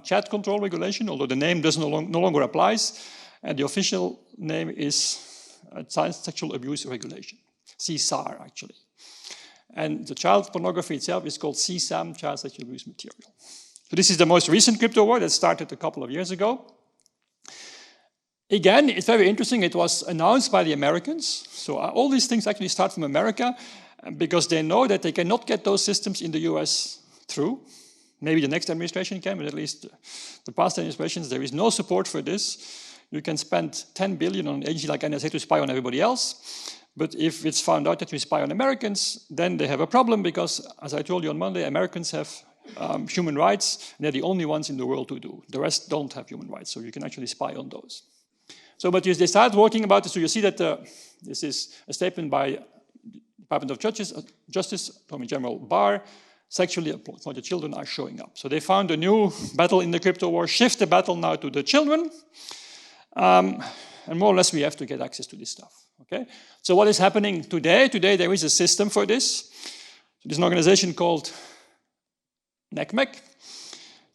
chat control regulation, although the name no longer applies. And the official name is child sexual abuse regulation, CSAR actually. And the child pornography itself is called CSAM, child sexual abuse material. So this is the most recent crypto war that started a couple of years ago. Again, it's very interesting. It was announced by the Americans. So all these things actually start from America because they know that they cannot get those systems in the US through. Maybe the next administration can, but at least the past administrations, there is no support for this. You can spend 10 billion on an agency like NSA to spy on everybody else. But if it's found out that we spy on Americans, then they have a problem because, as I told you on Monday, Americans have human rights, and they're the only ones in the world who do. The rest don't have human rights, so you can actually spy on those. So, but they started working about it, so you see that this is a statement by Department of Justice, Attorney General Barr, sexually exploited children are showing up. So they found a new battle in the crypto war, shift the battle now to the children, and more or less we have to get access to this stuff. Okay? So what is happening today? Today there is a system for this. So there's an organization called NECMEC.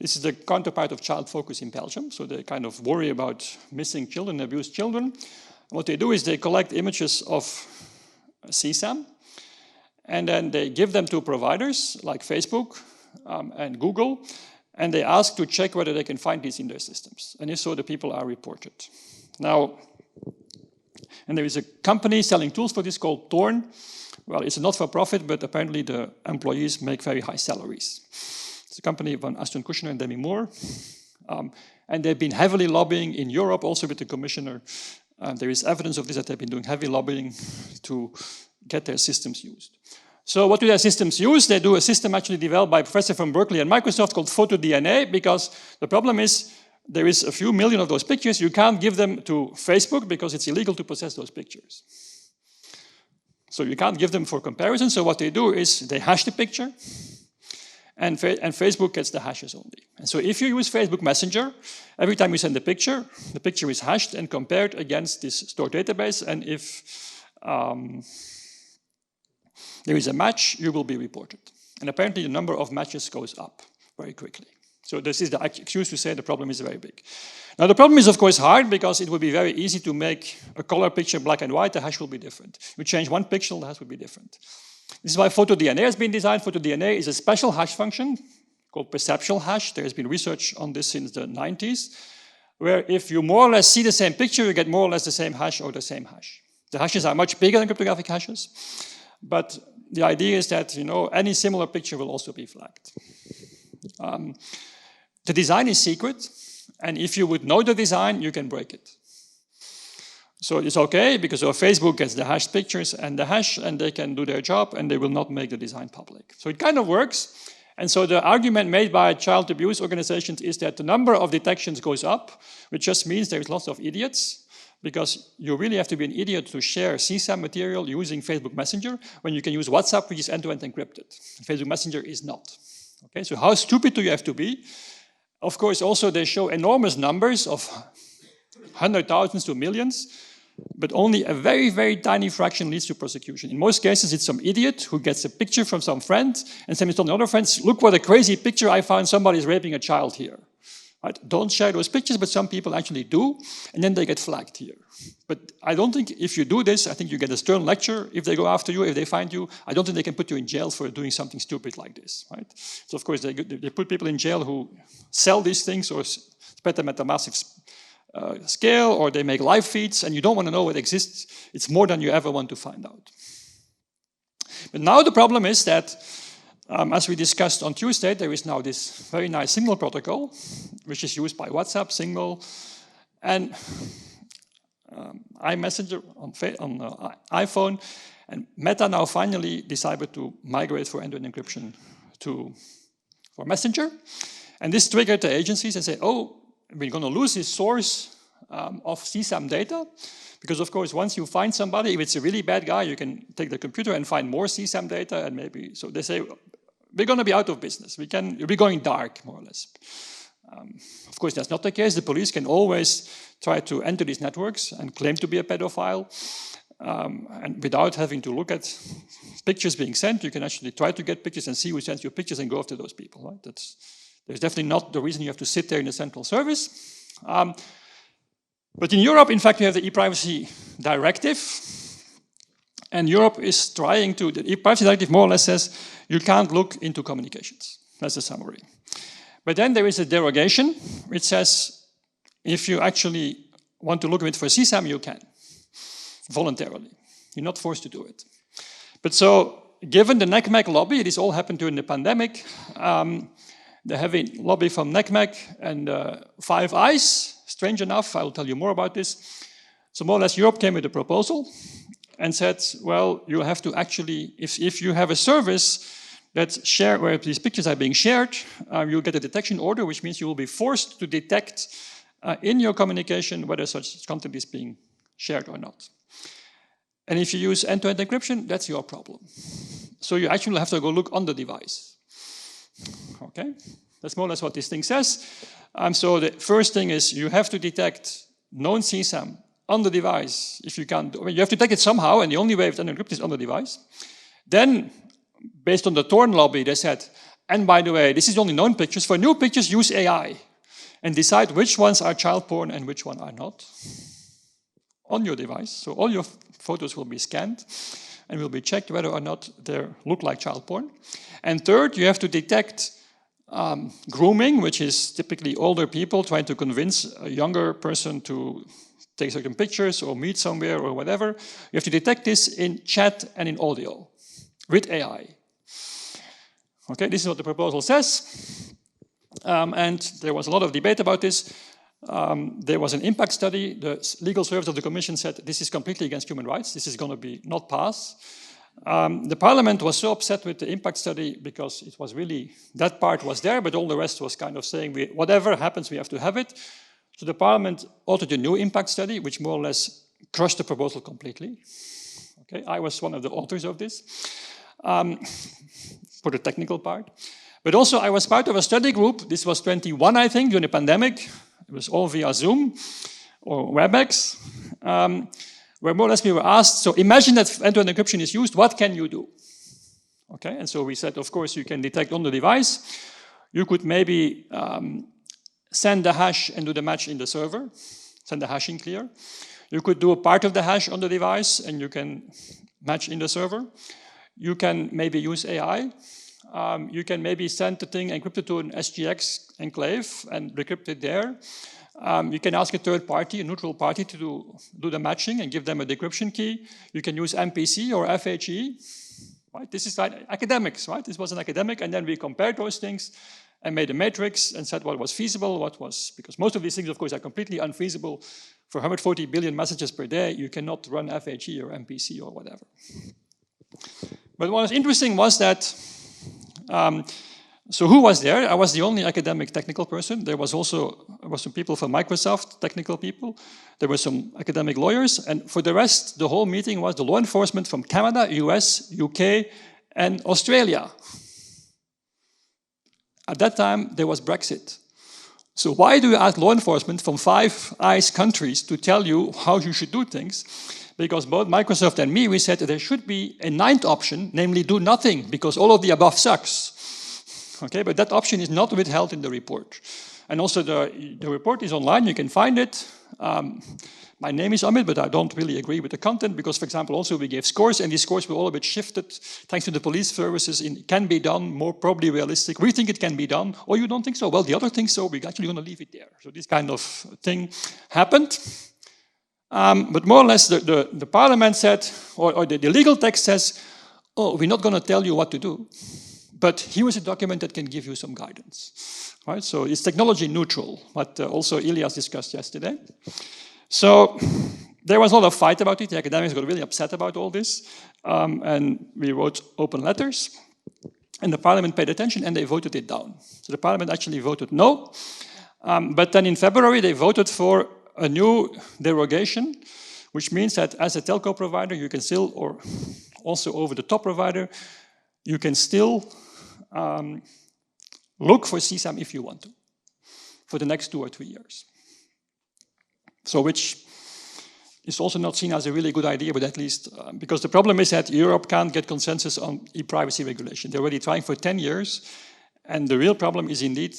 This is the counterpart of Child Focus in Belgium. So they kind of worry about missing children, abused children. And what they do is they collect images of CSAM, and then they give them to providers like Facebook and Google, and they ask to check whether they can find these in their systems. And if so, the people are reported. Now, and there is a company selling tools for this called Thorn. Well, it's a not-for-profit, but apparently the employees make very high salaries. It's a company of Ashton Kutcher and Demi Moore. And they've been heavily lobbying in Europe, also with the commissioner. There is evidence of this, that they've been doing heavy lobbying to get their systems used. So what do their systems use? They do a system actually developed by a professor from Berkeley and Microsoft called PhotoDNA, because the problem is there is a few million of those pictures. You can't give them to Facebook because it's illegal to possess those pictures. So you can't give them for comparison. So what they do is they hash the picture, and Facebook gets the hashes only. And so if you use Facebook Messenger, every time you send a picture, the picture is hashed and compared against this stored database. And if there is a match, you will be reported. And apparently the number of matches goes up very quickly. So this is the excuse to say the problem is very big. Now the problem is of course hard because it would be very easy to make a color picture black and white, the hash will be different. You change one pixel, the hash will be different. This is why PhotoDNA has been designed. PhotoDNA is a special hash function called perceptual hash. There has been research on this since the 90s, where if you more or less see the same picture, you get more or less the same hash or the same hash. The hashes are much bigger than cryptographic hashes, but the idea is that any similar picture will also be flagged. The design is secret, and if you would know the design, you can break it. So it's okay, because Facebook gets the hashed pictures and the hash, and they can do their job, and they will not make the design public. So it kind of works. And so the argument made by child abuse organizations is that the number of detections goes up, which just means there's lots of idiots, because you really have to be an idiot to share CSAM material using Facebook Messenger when you can use WhatsApp, which is end-to-end encrypted. Facebook Messenger is not. Okay, so how stupid do you have to be? Of course, also they show enormous numbers of 100,000s to millions, but only a very, very tiny fraction leads to prosecution. In most cases, it's some idiot who gets a picture from some friend and sends it to another friend. Look what a crazy picture I found, somebody's raping a child here. Right? Don't share those pictures, but some people actually do, and then they get flagged here. But I don't think if you do this, I think you get a stern lecture if they go after you, if they find you. I don't think they can put you in jail for doing something stupid like this. Right? So of course they put people in jail who sell these things or spread them at a massive scale, or they make live feeds, and you don't want to know what exists. It's more than you ever want to find out. But now the problem is that as we discussed on Tuesday, there is now this very nice Signal protocol, which is used by WhatsApp, Signal, and iMessenger on iPhone. And Meta now finally decided to migrate for end-to-end encryption for Messenger. And this triggered the agencies and say, oh, we're going to lose this source of CSAM data. Because of course, once you find somebody, if it's a really bad guy, you can take the computer and find more CSAM data, and maybe, so they say, we're going to be out of business. We're going dark, more or less. Of course, that's not the case. The police can always try to enter these networks and claim to be a pedophile. And without having to look at pictures being sent, you can actually try to get pictures and see who sends you pictures and go after those people. Right? There's definitely not the reason you have to sit there in the central service. But in Europe, in fact, we have the e-privacy directive. And Europe is trying to, the e-privacy directive more or less says, you can't look into communications. That's the summary. But then there is a derogation, which says, if you actually want to look at it for CSAM, you can, voluntarily. You're not forced to do it. But so, given the NECMEC lobby, this all happened during the pandemic, the heavy lobby from NECMEC and Five Eyes, strange enough, I'll tell you more about this. So more or less Europe came with a proposal and said, well, you have to actually, if you have a service that's shared, where these pictures are being shared, you'll get a detection order, which means you will be forced to detect in your communication whether such content is being shared or not. And if you use end-to-end encryption, that's your problem. So you actually have to go look on the device. Okay, that's more or less what this thing says. So the first thing is you have to detect known CSAM on the device. If you can't, you have to detect it somehow, and the only way it's unencrypted is on the device. Then, based on the Torn lobby, they said, and by the way, this is only known pictures. For new pictures, use AI and decide which ones are child porn and which ones are not on your device. So all your photos will be scanned and will be checked whether or not they look like child porn. And third, you have to detect grooming, which is typically older people trying to convince a younger person to take certain pictures or meet somewhere or whatever. You have to detect this in chat and in audio with AI. Okay, this is what the proposal says. And there was a lot of debate about this. There was an impact study. The legal service of the Commission said this is completely against human rights. This is going to be not pass. The Parliament was so upset with the impact study because it was really, that part was there, but all the rest was kind of saying, whatever happens, we have to have it. So the Parliament authored a new impact study, which more or less crushed the proposal completely. Okay, I was one of the authors of this, for the technical part. But also I was part of a study group. This was 21, I think, during the pandemic. It was all via Zoom or WebEx, where more or less we were asked, so imagine that end-to-end encryption is used, what can you do? Okay, and so we said, of course, you can detect on the device. You could maybe send the hash and do the match in the server, send the hashing clear. You could do a part of the hash on the device and you can match in the server. You can maybe use AI. You can maybe send the thing encrypted to an SGX enclave and decrypt it there. You can ask a third party, a neutral party, to do the matching and give them a decryption key. You can use MPC or FHE. Right? This is like academics, right? This was an academic, and then we compared those things and made a matrix and said what was feasible, what was, because most of these things, of course, are completely unfeasible. For 140 billion messages per day, you cannot run FHE or MPC or whatever. But what was interesting was that, so who was there? I was the only academic technical person. There was some people from Microsoft, technical people. There were some academic lawyers. And for the rest, the whole meeting was the law enforcement from Canada, US, UK, and Australia. At that time, there was Brexit. So why do you ask law enforcement from Five Eyes countries to tell you how you should do things? Because both Microsoft and me, we said that there should be a ninth option, namely do nothing, because all of the above sucks. Okay, but that option is not withheld in the report. And also the report is online, you can find it. My name is Amit, but I don't really agree with the content because, for example, also we gave scores, and these scores were all a bit shifted thanks to the police services in can be done, more probably realistic. We think it can be done, or you don't think so? Well, the other thinks so, we're actually going to leave it there. So this kind of thing happened. But more or less the parliament said, or the legal text says, oh, we're not going to tell you what to do, but here is a document that can give you some guidance. Right? So it's technology neutral, what also Ilias discussed yesterday. So there was a lot of fight about it. The academics got really upset about all this. And we wrote open letters. And the parliament paid attention and they voted it down. So the parliament actually voted no. But then in February, they voted for a new derogation, which means that as a telco provider, you can still, or also over-the-top provider, you can still look for CSAM if you want to, for the next 2 or 3 years. So which is also not seen as a really good idea, but at least, because the problem is that Europe can't get consensus on e-privacy regulation. They're already trying for 10 years, and the real problem is indeed,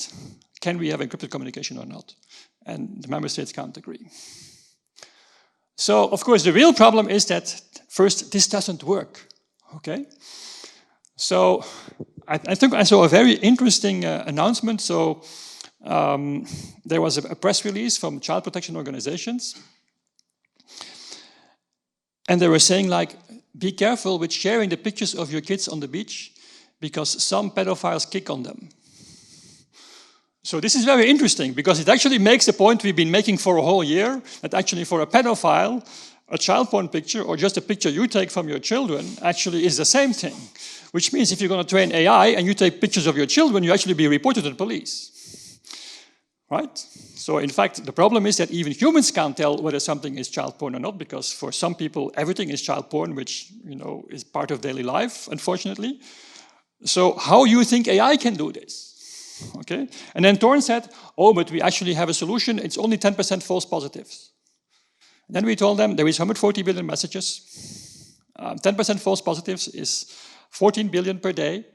can we have encrypted communication or not? And the member states can't agree. So, of course, the real problem is that, first, this doesn't work, okay? So, I think I saw a very interesting announcement. So, there was a press release from child protection organizations, and they were saying, like, be careful with sharing the pictures of your kids on the beach because some pedophiles kick on them. So this is very interesting because it actually makes the point we've been making for a whole year, that actually for a pedophile, a child porn picture or just a picture you take from your children actually is the same thing. Which means if you're going to train AI and you take pictures of your children, you actually be reported to the police. Right? So in fact, the problem is that even humans can't tell whether something is child porn or not, because for some people, everything is child porn, which, you know, is part of daily life, unfortunately. So how you think AI can do this? Okay? And then Thorne said, oh, but we actually have a solution. It's only 10% false positives. And then we told them there is 140 billion messages. 10% false positives is 14 billion per day.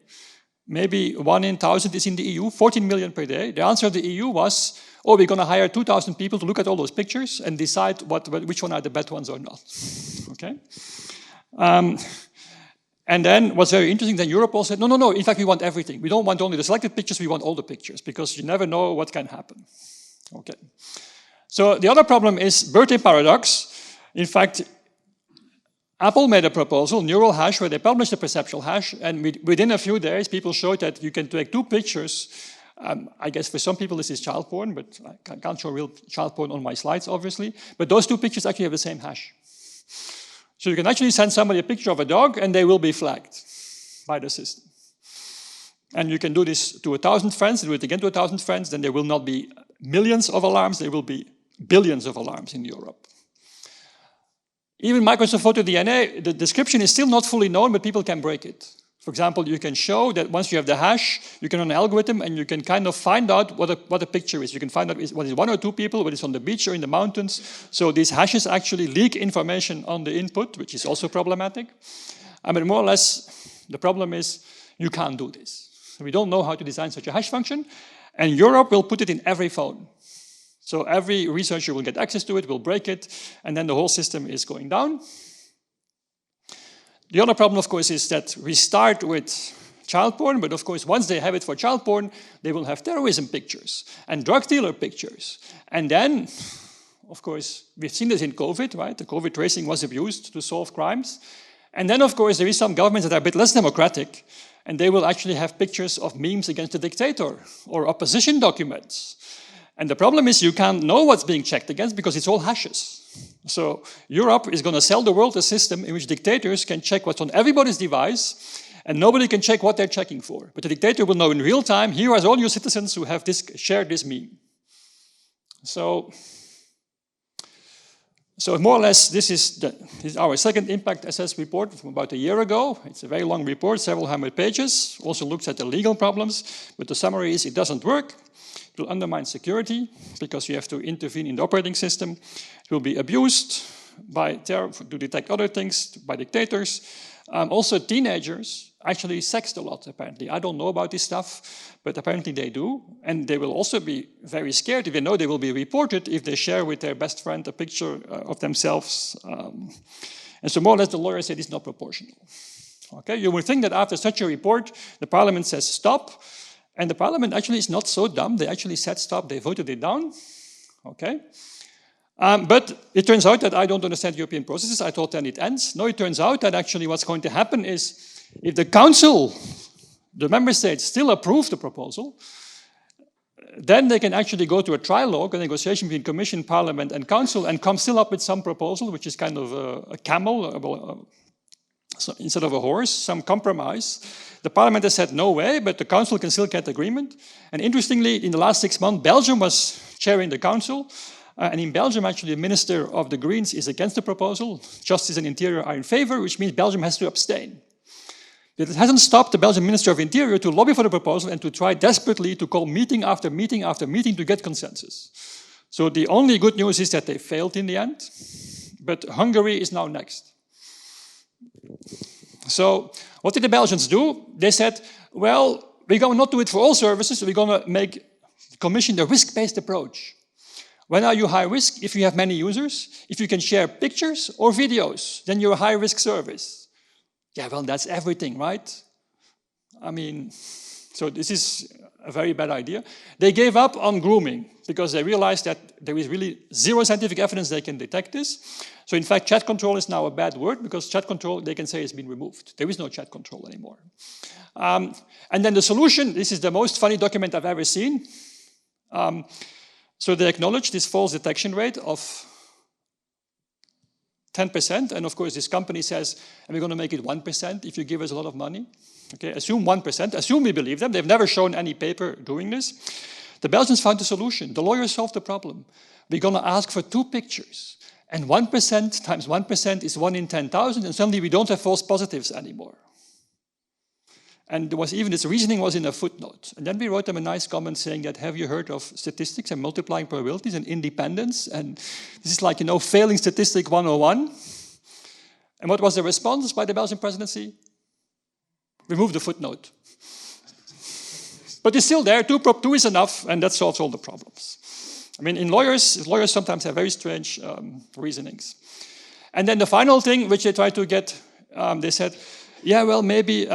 Maybe 1 in 1,000 is in the EU, 14 million per day. The answer of the EU was, oh, we're going to hire 2,000 people to look at all those pictures and decide which one are the bad ones or not. Okay? And then what's very interesting, then Europol said, no, in fact, we want everything. We don't want only the selected pictures, we want all the pictures, because you never know what can happen. Okay. So the other problem is birthday paradox. In fact, Apple made a proposal, neural hash, where they published a perceptual hash, and within a few days, people showed that you can take 2 pictures. I guess for some people this is child porn, but I can't show real child porn on my slides, obviously. But those 2 pictures actually have the same hash. So you can actually send somebody a picture of a dog, and they will be flagged by the system. And you can do this to 1,000 friends, do it again to 1,000 friends, then there will not be millions of alarms, there will be billions of alarms in Europe. Even Microsoft Photo DNA, the description is still not fully known, but people can break it. For example, you can show that once you have the hash, you can run an algorithm and you can kind of find out what a picture is. You can find out what is 1 or 2 people, whether it's on the beach or in the mountains. So these hashes actually leak information on the input, which is also problematic. But more or less, the problem is you can't do this. We don't know how to design such a hash function, and Europe will put it in every phone. So every researcher will get access to it, will break it, and then the whole system is going down. The other problem, of course, is that we start with child porn, but of course, once they have it for child porn, they will have terrorism pictures and drug dealer pictures. And then, of course, we've seen this in COVID, right? The COVID tracing was abused to solve crimes. And then, of course, there is some governments that are a bit less democratic, and they will actually have pictures of memes against the dictator or opposition documents. And the problem is you can't know what's being checked against because it's all hashes. So Europe is going to sell the world a system in which dictators can check what's on everybody's device, and nobody can check what they're checking for. But the dictator will know in real time, here are all your citizens who have shared this meme. So more or less, this is our second impact assess report from about a year ago. It's a very long report, several hundred pages. Also looks at the legal problems, but the summary is it doesn't work. It will undermine security because you have to intervene in the operating system. It will be abused by terror to detect other things, by dictators. Also, teenagers actually sext a lot, apparently. I don't know about this stuff, but apparently they do. And they will also be very scared if they know they will be reported if they share with their best friend a picture of themselves. And so more or less the lawyers say it's not proportional. Okay, you would think that after such a report, the parliament says stop. And the parliament actually is not so dumb. They actually said stop, they voted it down. Okay. But it turns out that I don't understand European processes. I thought then it ends. No, it turns out that actually what's going to happen is if the council, the member states still approve the proposal, then they can actually go to a trilogue, a negotiation between Commission, Parliament and Council, and come still up with some proposal, which is kind of a camel, so instead of a horse, some compromise. The Parliament has said no way, but the Council can still get agreement. And interestingly, in the last 6 months, Belgium was chairing the Council. And in Belgium, actually, the Minister of the Greens is against the proposal. Justice and Interior are in favor, which means Belgium has to abstain. It hasn't stopped the Belgian Minister of Interior to lobby for the proposal and to try desperately to call meeting after meeting after meeting to get consensus. So the only good news is that they failed in the end, but Hungary is now next. So what did the Belgians do? They said, well, we're going to not do it for all services, we're going to commission the risk-based approach. When are you high risk? If you have many users, if you can share pictures or videos, then you're a high-risk service. Yeah, well, that's everything, right? I mean, so this is a very bad idea. They gave up on grooming because they realized that there is really zero scientific evidence they can detect this. So in fact, chat control is now a bad word because chat control, they can say, has been removed. There is no chat control anymore. And then the solution, this is the most funny document I've ever seen. So they acknowledge this false detection rate of 10%, and of course this company says, and we're going to make it 1% if you give us a lot of money. Okay, assume 1%, assume we believe them. They've never shown any paper doing this. The Belgians found a solution. The lawyers solved the problem. We're going to ask for 2 pictures, and 1% times 1% is 1 in 10,000, and suddenly we don't have false positives anymore. And there was even this reasoning was in a footnote. And then we wrote them a nice comment saying that, have you heard of statistics and multiplying probabilities and independence? And this is like, you know, failing statistic 101. And what was the response by the Belgian presidency? Remove the footnote. But it's still there, 2 is enough, and that solves all the problems. I mean, in lawyers sometimes have very strange reasonings. And then the final thing, which they tried to get, they said, yeah, well, maybe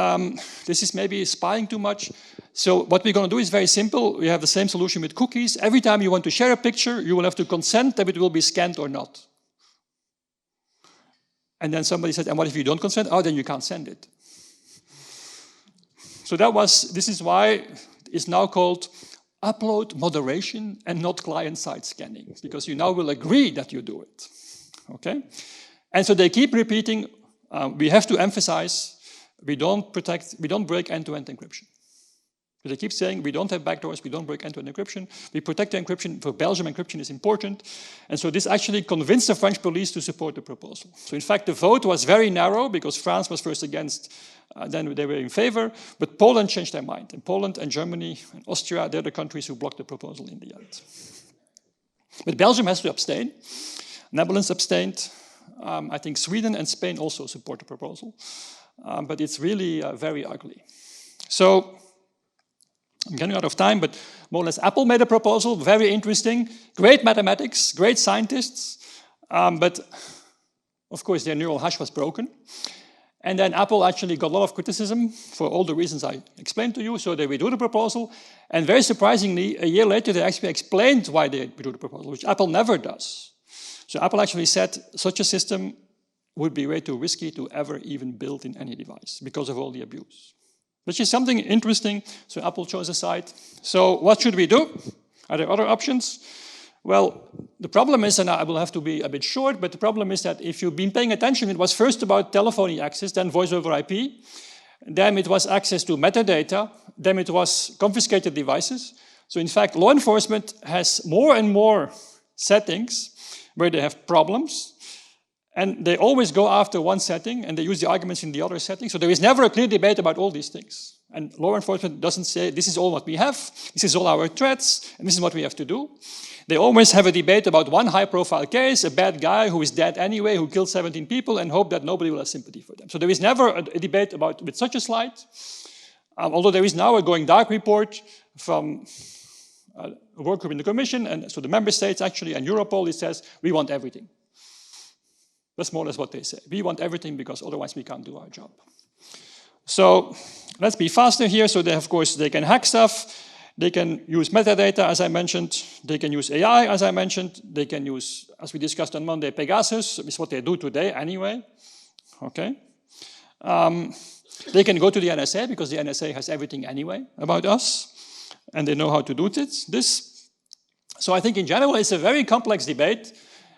this is maybe spying too much. So what we're going to do is very simple. We have the same solution with cookies. Every time you want to share a picture, you will have to consent that it will be scanned or not. And then somebody said, and what if you don't consent? Oh, then you can't send it. So this is why it's now called upload moderation and not client-side scanning, because you now will agree that you do it. Okay? And so they keep repeating, we have to emphasize, we don't break end-to-end encryption. So they keep saying, we don't have backdoors, we don't break end-to-end encryption, we protect the encryption. For Belgium, encryption is important. And so this actually convinced the French police to support the proposal. So in fact, the vote was very narrow because France was first against, then they were in favor, but Poland changed their mind. And Poland and Germany and Austria, they're the countries who blocked the proposal in the end. But Belgium has to abstain. Netherlands abstained. I think Sweden and Spain also support the proposal. But it's really very ugly. So I'm getting out of time, but more or less Apple made a proposal, very interesting, great mathematics, great scientists, but of course their neural hash was broken. And then Apple actually got a lot of criticism for all the reasons I explained to you, so they withdrew the proposal. And very surprisingly, a year later, they actually explained why they withdrew the proposal, which Apple never does. So Apple actually said such a system would be way too risky to ever even build in any device because of all the abuse. Which is something interesting, so Apple chose a side. So what should we do? Are there other options? Well, the problem is, and I will have to be a bit short, but the problem is that if you've been paying attention, it was first about telephony access, then voice over IP, then it was access to metadata, then it was confiscated devices. So in fact, law enforcement has more and more settings where they have problems, and they always go after one setting, and they use the arguments in the other setting. So there is never a clear debate about all these things. And law enforcement doesn't say, this is all what we have, this is all our threats, and this is what we have to do. They always have a debate about one high-profile case, a bad guy who is dead anyway, who killed 17 people, and hope that nobody will have sympathy for them. So there is never a debate about with such a slide, although there is now a going dark report from a work group in the Commission, and so the member states actually, and Europol, it says, we want everything. That's more or less what they say. We want everything because otherwise we can't do our job. So let's be faster here. So they, of course, they can hack stuff. They can use metadata, as I mentioned. They can use AI, as I mentioned. They can use, as we discussed on Monday, Pegasus. It's what they do today anyway. Okay. They can go to the NSA because the NSA has everything anyway about us. And they know how to do this. So I think in general, it's a very complex debate.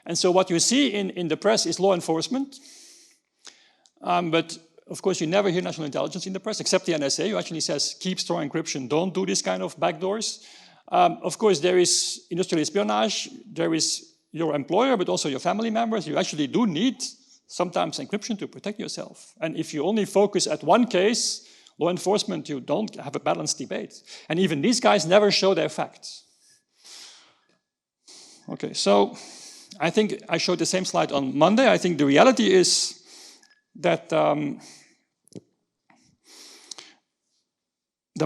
And so what you see in the press is law enforcement. But of course, you never hear national intelligence in the press, except the NSA, who actually says, keep strong encryption, don't do this kind of backdoors. Of course, there is industrial espionage, there is your employer, but also your family members, you actually do need sometimes encryption to protect yourself. And if you only focus at one case, law enforcement, you don't have a balanced debate. And even these guys never show their facts. Okay, so I think I showed the same slide on Monday. I think the reality is that the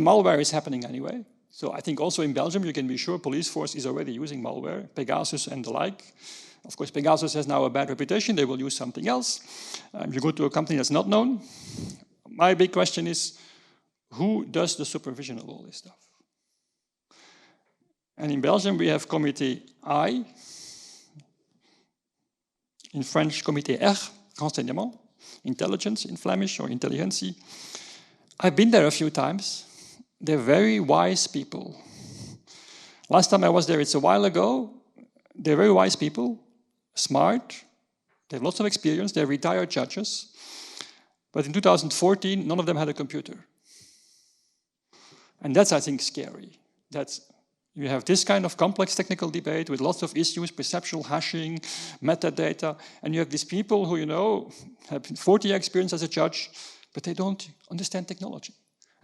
malware is happening anyway. So I think also in Belgium, you can be sure police force is already using malware, Pegasus and the like. Of course, Pegasus has now a bad reputation. They will use something else. You go to a company that's not known. My big question is, who does the supervision of all this stuff? And in Belgium, we have Comité I. In French, Comité R, renseignement, intelligence in Flemish, or intelligentie. I've been there a few times. They're very wise people. Last time I was there, it's a while ago. They're very wise people, smart. They have lots of experience. They're retired judges. But in 2014, none of them had a computer. And that's, I think, scary. That's, you have this kind of complex technical debate with lots of issues, perceptual hashing, metadata, and you have these people who, you know, have 40 years experience as a judge, but they don't understand technology.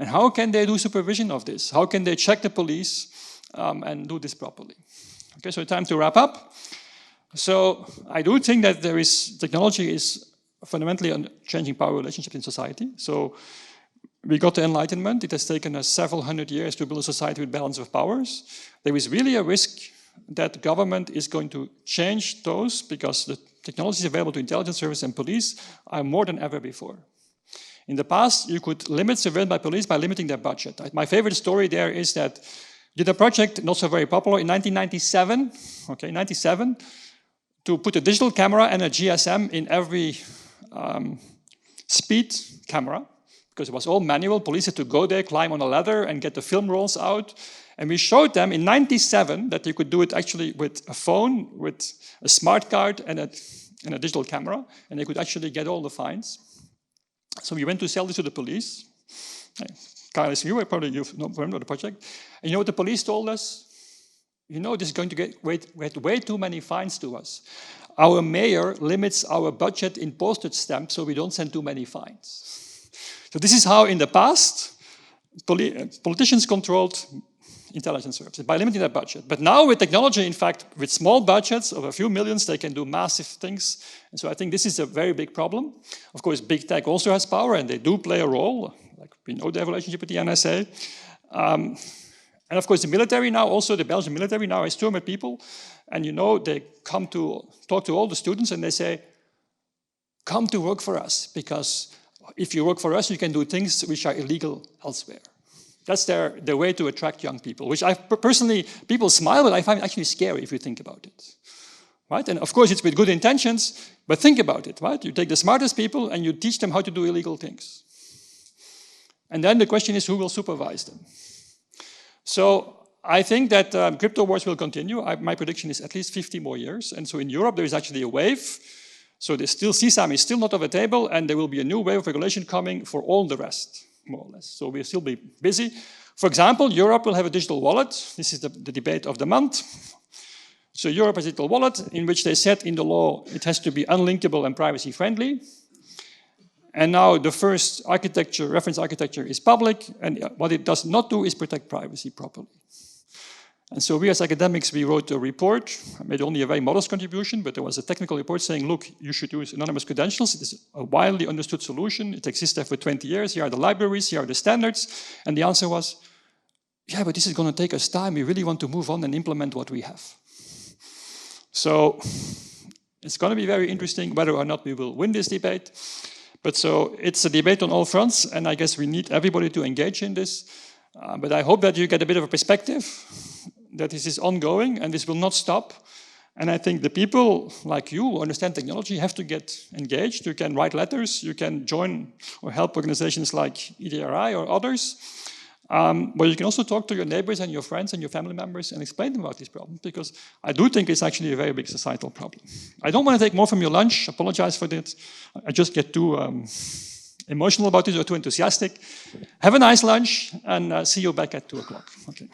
And how can they do supervision of this? How can they check the police and do this properly? Okay, so time to wrap up. So I do think that technology is fundamentally changing power relationships in society. So we got the Enlightenment. It has taken us several hundred years to build a society with balance of powers. There is really a risk that government is going to change those because the technologies available to intelligence service and police are more than ever before. In the past, you could limit surveillance by police by limiting their budget. My favorite story there is that we did a project, not so very popular, in 1997, okay, 97, to put a digital camera and a GSM in every speed camera, because it was all manual. Police had to go there, climb on a ladder, and get the film rolls out. And we showed them in 97 that you could do it actually with a phone, with a smart card, and a digital camera, and they could actually get all the fines. So we went to sell this to the police. Carlos, you remember the project. And you know what the police told us? You know, this is going to get way too many fines to us. Our mayor limits our budget in postage stamps so we don't send too many fines. So this is how in the past politicians controlled intelligence services, by limiting their budget. But now with technology, in fact, with small budgets of a few millions, they can do massive things. And so I think this is a very big problem. Of course, big tech also has power, and they do play a role. Like we know their relationship with the NSA. And of course, the military now, also the Belgian military now is 200 people. And you know, they come to talk to all the students and they say, come to work for us, because if you work for us, you can do things which are illegal elsewhere. That's their way to attract young people, which I personally, people smile, but I find it actually scary if you think about it. Right? And of course, it's with good intentions, but think about it, right? You take the smartest people and you teach them how to do illegal things. And then the question is, who will supervise them? So I think that crypto wars will continue. My prediction is at least 50 more years. And so in Europe, there is actually a wave. So there's still CSAM is still not on the table, and there will be a new wave of regulation coming for all the rest, more or less. So we'll still be busy. For example, Europe will have a digital wallet. This is the debate of the month. So Europe has a digital wallet in which they said in the law it has to be unlinkable and privacy friendly. And now the first architecture, reference architecture, is public, and what it does not do is protect privacy properly. And so we as academics, we wrote a report. I made only a very modest contribution, but there was a technical report saying, look, you should use anonymous credentials. It is a widely understood solution. It exists there for 20 years. Here are the libraries, here are the standards. And the answer was, yeah, but this is going to take us time. We really want to move on and implement what we have. So it's going to be very interesting whether or not we will win this debate. But so it's a debate on all fronts, and I guess we need everybody to engage in this. But I hope that you get a bit of a perspective that this is ongoing and this will not stop. And I think the people like you who understand technology have to get engaged. You can write letters, you can join or help organizations like EDRI or others. But you can also talk to your neighbors and your friends and your family members and explain them about this problem, because I do think it's actually a very big societal problem. I don't want to take more from your lunch, apologize for that. I just get too emotional about it or too enthusiastic. Have a nice lunch and see you back at 2 o'clock. Okay.